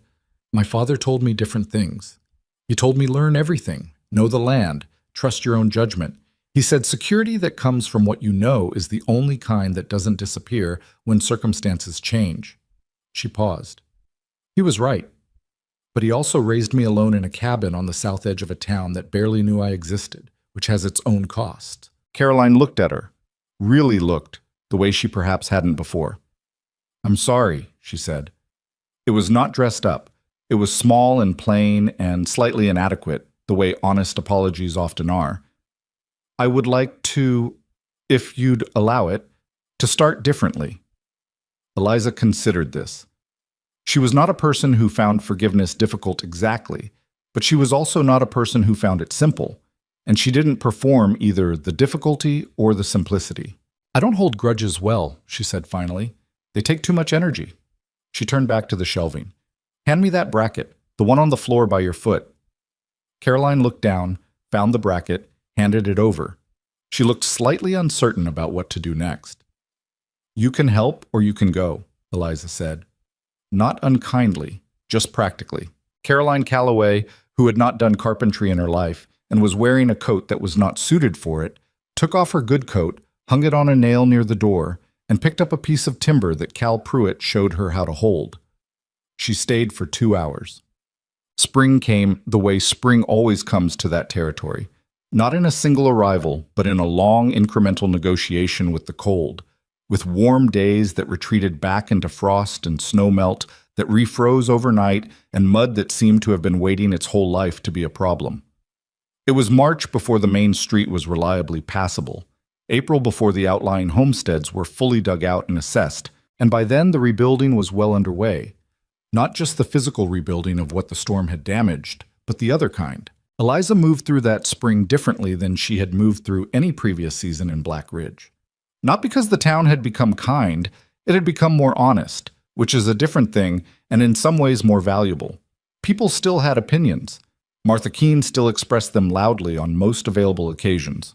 "My father told me different things. He told me learn everything, know the land, trust your own judgment. He said security that comes from what you know is the only kind that doesn't disappear when circumstances change." She paused. "He was right. But he also raised me alone in a cabin on the south edge of a town that barely knew I existed, which has its own costs." Caroline looked at her, really looked, the way she perhaps hadn't before. "I'm sorry," she said. It was not dressed up. It was small and plain and slightly inadequate, the way honest apologies often are. "I would like to, if you'd allow it, to start differently." Eliza considered this. She was not a person who found forgiveness difficult exactly, but she was also not a person who found it simple, and she didn't perform either the difficulty or the simplicity. "I don't hold grudges well," she said finally. "They take too much energy." She turned back to the shelving. "Hand me that bracket, the one on the floor by your foot." Caroline looked down, found the bracket, handed it over. She looked slightly uncertain about what to do next. "You can help or you can go," Eliza said. Not unkindly, just practically. Caroline Calloway, who had not done carpentry in her life and was wearing a coat that was not suited for it, took off her good coat, hung it on a nail near the door, and picked up a piece of timber that Cal Pruitt showed her how to hold. She stayed for 2 hours. Spring came the way spring always comes to that territory, not in a single arrival, but in a long incremental negotiation with the cold, with warm days that retreated back into frost and snow melt that refroze overnight and mud that seemed to have been waiting its whole life to be a problem. It was March before the main street was reliably passable, April before the outlying homesteads were fully dug out and assessed, and by then the rebuilding was well underway. Not just the physical rebuilding of what the storm had damaged, but the other kind. Eliza moved through that spring differently than she had moved through any previous season in Black Ridge. Not because the town had become kind, it had become more honest, which is a different thing and in some ways more valuable. People still had opinions. Martha Keene still expressed them loudly on most available occasions.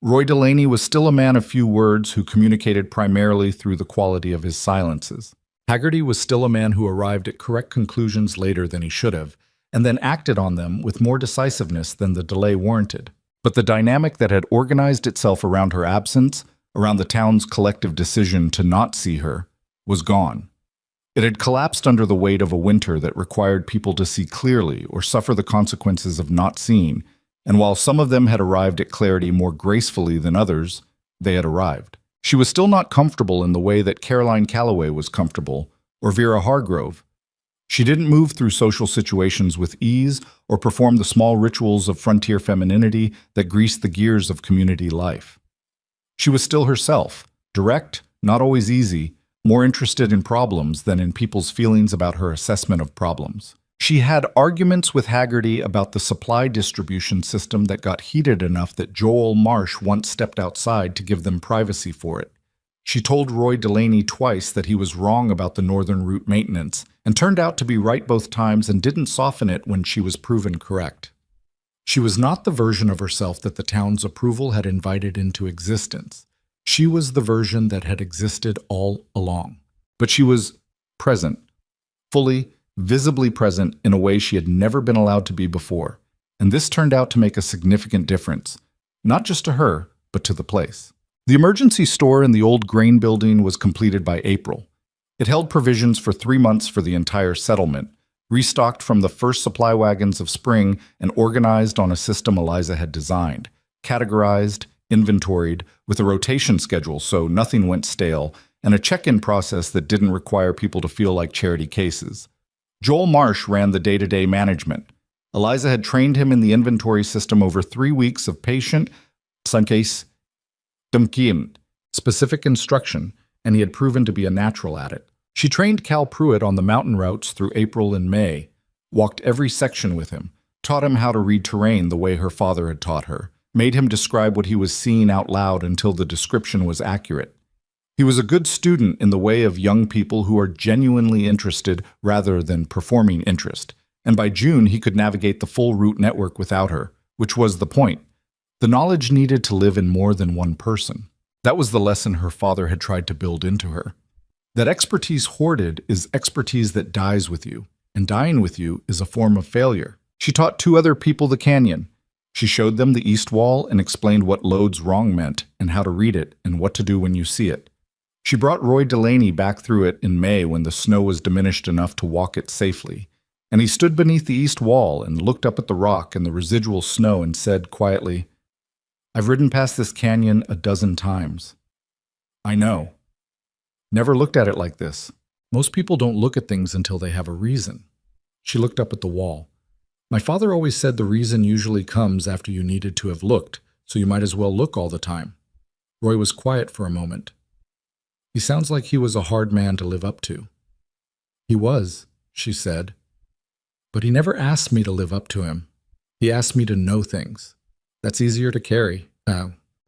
Roy Delaney was still a man of few words who communicated primarily through the quality of his silences. Haggerty was still a man who arrived at correct conclusions later than he should have, and then acted on them with more decisiveness than the delay warranted. But the dynamic that had organized itself around her absence, around the town's collective decision to not see her, was gone. It had collapsed under the weight of a winter that required people to see clearly or suffer the consequences of not seeing, and while some of them had arrived at clarity more gracefully than others, they had arrived. She was still not comfortable in the way that Caroline Calloway was comfortable, or Vera Hargrove. She didn't move through social situations with ease or perform the small rituals of frontier femininity that greased the gears of community life. She was still herself, direct, not always easy, more interested in problems than in people's feelings about her assessment of problems. She had arguments with Haggerty about the supply distribution system that got heated enough that Joel Marsh once stepped outside to give them privacy for it. She told Roy Delaney twice that he was wrong about the northern route maintenance, and turned out to be right both times and didn't soften it when she was proven correct. She was not the version of herself that the town's approval had invited into existence. She was the version that had existed all along. But she was present, fully, visibly present in a way she had never been allowed to be before, and this turned out to make a significant difference, not just to her, but to the place. The emergency store in the old grain building was completed by April. It held provisions for 3 months for the entire settlement, restocked from the first supply wagons of spring and organized on a system Eliza had designed, categorized, inventoried, with a rotation schedule so nothing went stale, and a check-in process that didn't require people to feel like charity cases. Joel Marsh ran the day-to-day management. Eliza had trained him in the inventory system over 3 weeks of patient, specific instruction, and he had proven to be a natural at it. She trained Cal Pruitt on the mountain routes through April and May, walked every section with him, taught him how to read terrain the way her father had taught her, made him describe what he was seeing out loud until the description was accurate. He was a good student in the way of young people who are genuinely interested rather than performing interest, and by June he could navigate the full route network without her, which was the point. The knowledge needed to live in more than one person. That was the lesson her father had tried to build into her. That expertise hoarded is expertise that dies with you, and dying with you is a form of failure. She taught 2 other people the canyon. She showed them the east wall and explained what loads wrong meant and how to read it and what to do when you see it. She brought Roy Delaney back through it in May when the snow was diminished enough to walk it safely, and he stood beneath the east wall and looked up at the rock and the residual snow and said quietly, "I've ridden past this canyon a dozen times. I know. Never looked at it like this. Most people don't look at things until they have a reason." She looked up at the wall. "My father always said the reason usually comes after you needed to have looked, so you might as well look all the time." Roy was quiet for a moment. "He sounds like he was a hard man to live up to." "He was," she said. "But he never asked me to live up to him. He asked me to know things. That's easier to carry."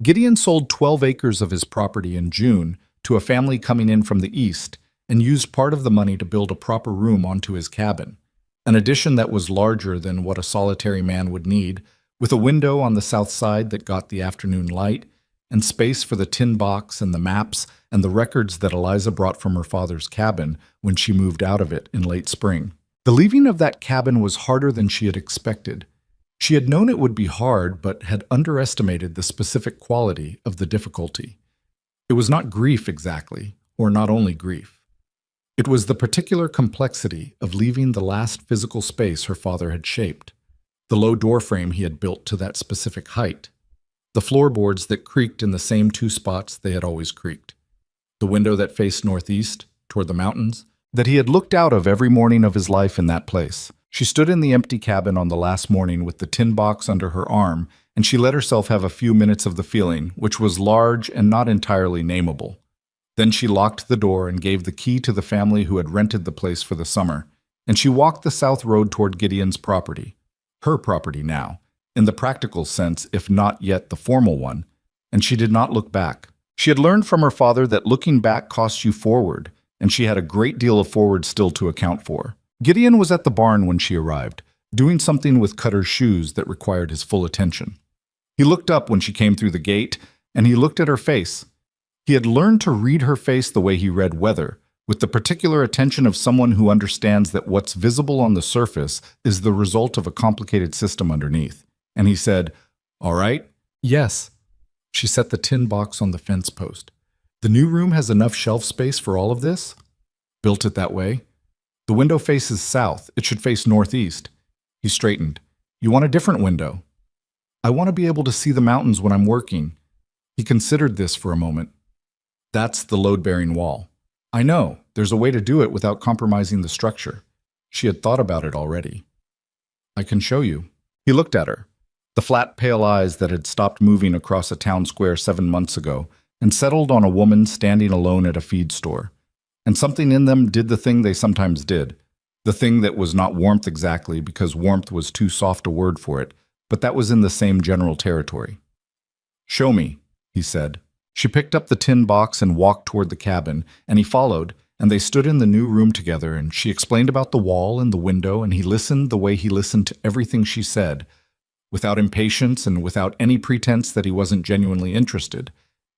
Gideon sold 12 acres of his property in June to a family coming in from the east and used part of the money to build a proper room onto his cabin, an addition that was larger than what a solitary man would need, with a window on the south side that got the afternoon light, and space for the tin box and the maps and the records that Eliza brought from her father's cabin when she moved out of it in late spring. The leaving of that cabin was harder than she had expected. She had known it would be hard, but had underestimated the specific quality of the difficulty. It was not grief exactly, or not only grief. It was the particular complexity of leaving the last physical space her father had shaped, the low doorframe he had built to that specific height, the floorboards that creaked in the same two spots they had always creaked, the window that faced northeast, toward the mountains, that he had looked out of every morning of his life in that place. She stood in the empty cabin on the last morning with the tin box under her arm, and she let herself have a few minutes of the feeling, which was large and not entirely nameable. Then she locked the door and gave the key to the family who had rented the place for the summer, and she walked the south road toward Gideon's property. Her property now, in the practical sense, if not yet the formal one, and she did not look back. She had learned from her father that looking back costs you forward, and she had a great deal of forward still to account for. Gideon was at the barn when she arrived, doing something with Cutter's shoes that required his full attention. He looked up when she came through the gate, and he looked at her face. He had learned to read her face the way he read weather, with the particular attention of someone who understands that what's visible on the surface is the result of a complicated system underneath. And he said, "All right?" "Yes." She set the tin box on the fence post. "The new room has enough shelf space for all of this?" "Built it that way." "The window faces south. It should face northeast." He straightened. "You want a different window?" "I want to be able to see the mountains when I'm working." He considered this for a moment. "That's the load-bearing wall." "I know. There's a way to do it without compromising the structure." She had thought about it already. "I can show you." He looked at her, the flat, pale eyes that had stopped moving across a town square 7 months ago, and settled on a woman standing alone at a feed store. And something in them did the thing they sometimes did, the thing that was not warmth exactly, because warmth was too soft a word for it, but that was in the same general territory. "Show me," he said. She picked up the tin box and walked toward the cabin, and he followed, and they stood in the new room together, and she explained about the wall and the window, and he listened the way he listened to everything she said, without impatience and without any pretense that he wasn't genuinely interested.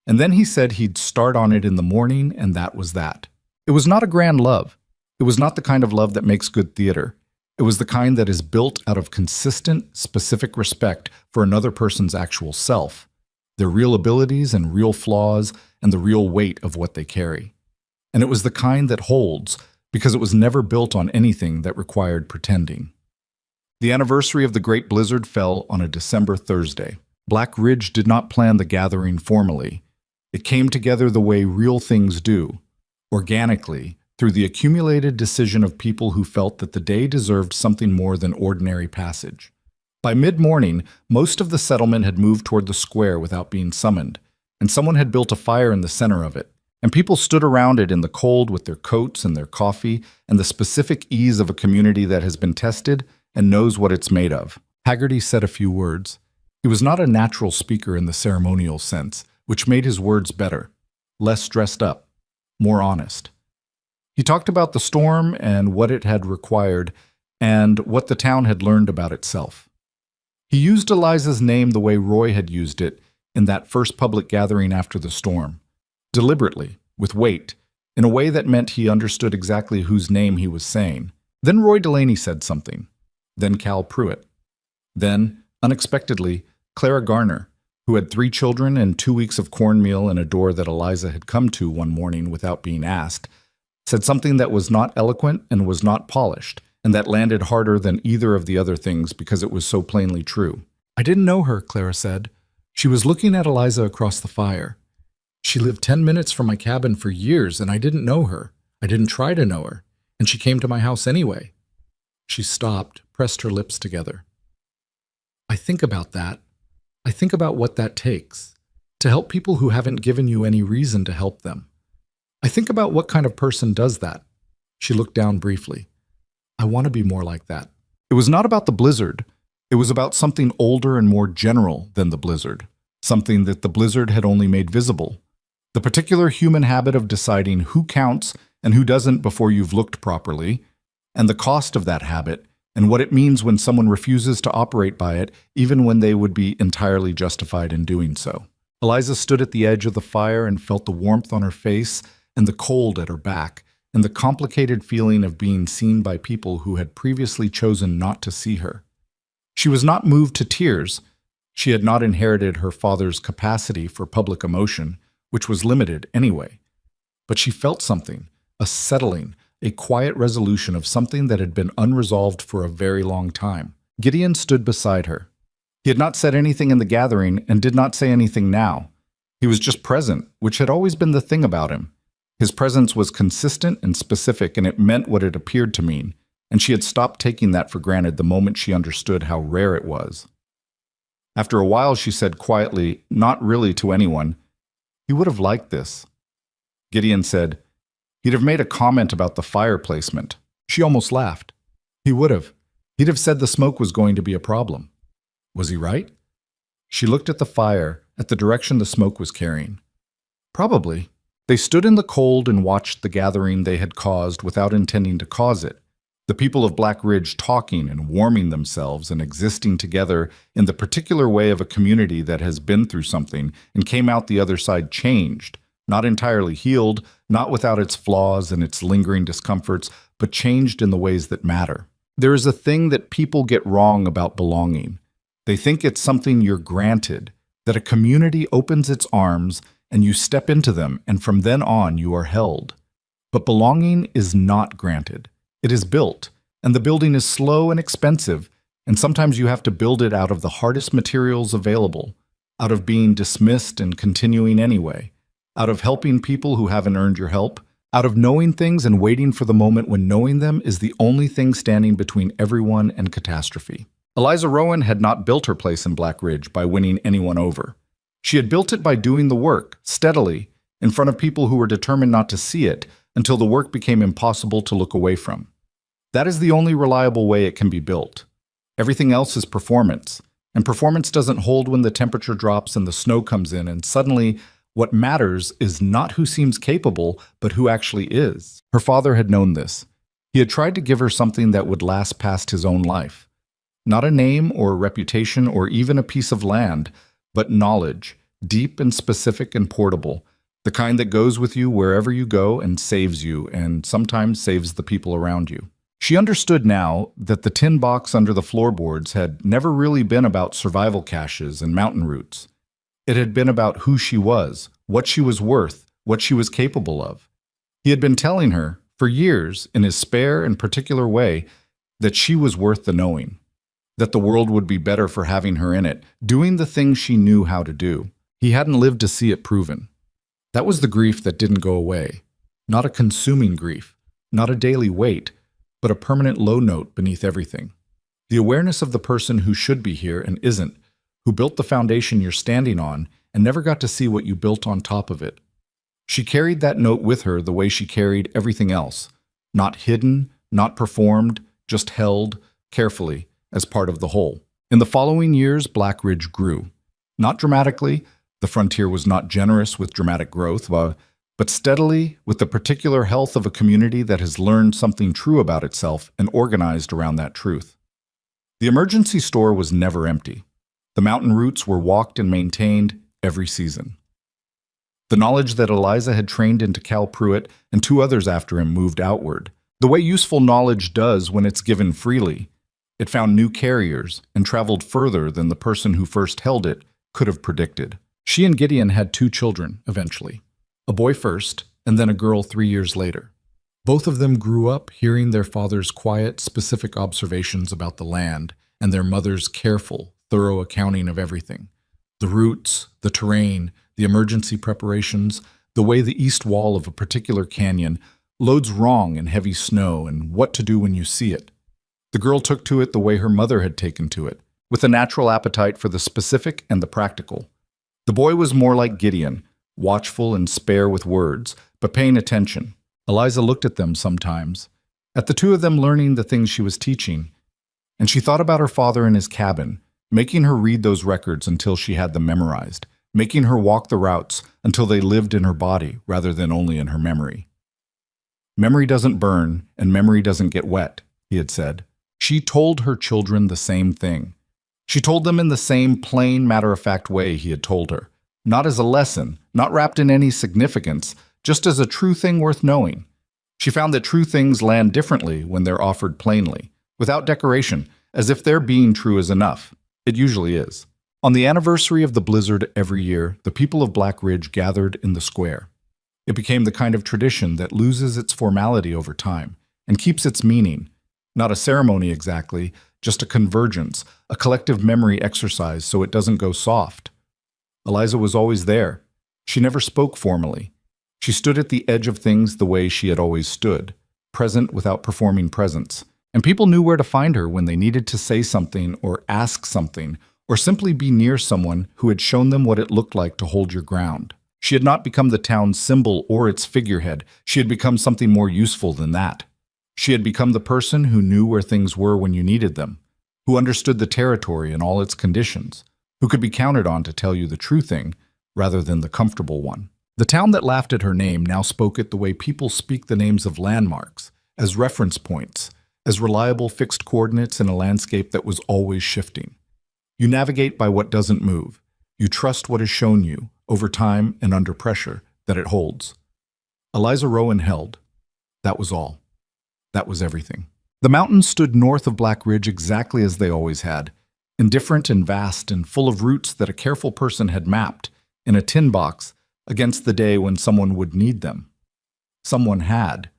And then he said he'd start on it in the morning, and that was that. It was not a grand love. It was not the kind of love that makes good theater. It was the kind that is built out of consistent, specific respect for another person's actual self, their real abilities and real flaws and the real weight of what they carry. And it was the kind that holds, because it was never built on anything that required pretending. The anniversary of the Great Blizzard fell on a December Thursday. Black Ridge did not plan the gathering formally. It came together the way real things do, organically, through the accumulated decision of people who felt that the day deserved something more than ordinary passage. By mid-morning, most of the settlement had moved toward the square without being summoned, and someone had built a fire in the center of it, and people stood around it in the cold with their coats and their coffee and the specific ease of a community that has been tested and knows what it's made of. Haggerty said a few words. He was not a natural speaker in the ceremonial sense, which made his words better, less dressed up, more honest. He talked about the storm and what it had required and what the town had learned about itself. He used Eliza's name the way Roy had used it in that first public gathering after the storm, deliberately, with weight, in a way that meant he understood exactly whose name he was saying. Then Roy Delaney said something. Then Cal Pruitt. Then, unexpectedly, Clara Garner, who had 3 children and 2 weeks of cornmeal and a door that Eliza had come to one morning without being asked, said something that was not eloquent and was not polished, and that landed harder than either of the other things because it was so plainly true. "I didn't know her," Clara said. "She was looking at Eliza across the fire. She lived 10 minutes from my cabin for years, and I didn't know her. I didn't try to know her, and she came to my house anyway." She stopped, pressed her lips together. "I think about that. I think about what that takes, to help people who haven't given you any reason to help them. I think about what kind of person does that." She looked down briefly. "I want to be more like that." It was not about the blizzard. It was about something older and more general than the blizzard, something that the blizzard had only made visible. The particular human habit of deciding who counts and who doesn't before you've looked properly, and the cost of that habit, and what it means when someone refuses to operate by it, even when they would be entirely justified in doing so. Eliza stood at the edge of the fire and felt the warmth on her face and the cold at her back, and the complicated feeling of being seen by people who had previously chosen not to see her. She was not moved to tears. She had not inherited her father's capacity for public emotion, which was limited anyway. But she felt something, a settling, a quiet resolution of something that had been unresolved for a very long time. Gideon stood beside her. He had not said anything in the gathering and did not say anything now. He was just present, which had always been the thing about him. His presence was consistent and specific, and it meant what it appeared to mean, and she had stopped taking that for granted the moment she understood how rare it was. After a while, she said quietly, not really to anyone, "He would have liked this." Gideon said, "He'd have made a comment about the fire placement." She almost laughed. He would have. He'd have said the smoke was going to be a problem. Was he right? She looked at the fire, at the direction the smoke was carrying. Probably. They stood in the cold and watched the gathering they had caused without intending to cause it. The people of Black Ridge talking and warming themselves and existing together in the particular way of a community that has been through something and came out the other side changed, not entirely healed, not without its flaws and its lingering discomforts, but changed in the ways that matter. There is a thing that people get wrong about belonging. They think it's something you're granted, that a community opens its arms and you step into them, and from then on you are held. But belonging is not granted. It is built, and the building is slow and expensive, and sometimes you have to build it out of the hardest materials available, out of being dismissed and continuing anyway, out of helping people who haven't earned your help, out of knowing things and waiting for the moment when knowing them is the only thing standing between everyone and catastrophe. Eliza Rowan had not built her place in Black Ridge by winning anyone over. She had built it by doing the work, steadily, in front of people who were determined not to see it until the work became impossible to look away from. That is the only reliable way it can be built. Everything else is performance, and performance doesn't hold when the temperature drops and the snow comes in, and suddenly what matters is not who seems capable, but who actually is. Her father had known this. He had tried to give her something that would last past his own life. Not a name or a reputation or even a piece of land, but knowledge, deep and specific and portable, the kind that goes with you wherever you go and saves you, and sometimes saves the people around you. She understood now that the tin box under the floorboards had never really been about survival caches and mountain routes. It had been about who she was, what she was worth, what she was capable of. He had been telling her, for years, in his spare and particular way, that she was worth the knowing, that the world would be better for having her in it, doing the things she knew how to do. He hadn't lived to see it proven. That was the grief that didn't go away. Not a consuming grief, not a daily weight, but a permanent low note beneath everything. The awareness of the person who should be here and isn't, who built the foundation you're standing on and never got to see what you built on top of it. She carried that note with her the way she carried everything else, not hidden, not performed, just held, carefully, as part of the whole. In the following years, Black Ridge grew. Not dramatically, the frontier was not generous with dramatic growth, but steadily, with the particular health of a community that has learned something true about itself and organized around that truth. The emergency store was never empty. The mountain routes were walked and maintained every season. The knowledge that Eliza had trained into Cal Pruitt and two others after him moved outward. The way useful knowledge does when it's given freely. It found new carriers and traveled further than the person who first held it could have predicted. She and Gideon had 2 children, eventually. A boy first, and then a girl 3 years later. Both of them grew up hearing their father's quiet, specific observations about the land and their mother's careful, thorough accounting of everything. The routes, the terrain, the emergency preparations, the way the east wall of a particular canyon loads wrong in heavy snow, and what to do when you see it. The girl took to it the way her mother had taken to it, with a natural appetite for the specific and the practical. The boy was more like Gideon, watchful and spare with words, but paying attention. Eliza looked at them sometimes, at the two of them learning the things she was teaching, and she thought about her father in his cabin, making her read those records until she had them memorized, making her walk the routes until they lived in her body rather than only in her memory. Memory doesn't burn, and memory doesn't get wet, he had said. She told her children the same thing. She told them in the same plain, matter-of-fact way he had told her, not as a lesson, not wrapped in any significance, just as a true thing worth knowing. She found that true things land differently when they're offered plainly, without decoration, as if their being true is enough. It usually is. On the anniversary of the blizzard every year, the people of Black Ridge gathered in the square. It became the kind of tradition that loses its formality over time and keeps its meaning. Not a ceremony exactly, just a convergence, a collective memory exercise so it doesn't go soft. Eliza was always there. She never spoke formally. She stood at the edge of things the way she had always stood, present without performing presence. And people knew where to find her when they needed to say something or ask something, or simply be near someone who had shown them what it looked like to hold your ground. She had not become the town's symbol or its figurehead. She had become something more useful than that. She had become the person who knew where things were when you needed them, who understood the territory and all its conditions, who could be counted on to tell you the true thing rather than the comfortable one. The town that laughed at her name now spoke it the way people speak the names of landmarks, as reference points, as reliable fixed coordinates in a landscape that was always shifting. You navigate by what doesn't move. You trust what is shown you, over time and under pressure, that it holds. Eliza Rowan held. That was all. That was everything. The mountains stood north of Black Ridge exactly as they always had, indifferent and vast and full of routes that a careful person had mapped, in a tin box, against the day when someone would need them. Someone had.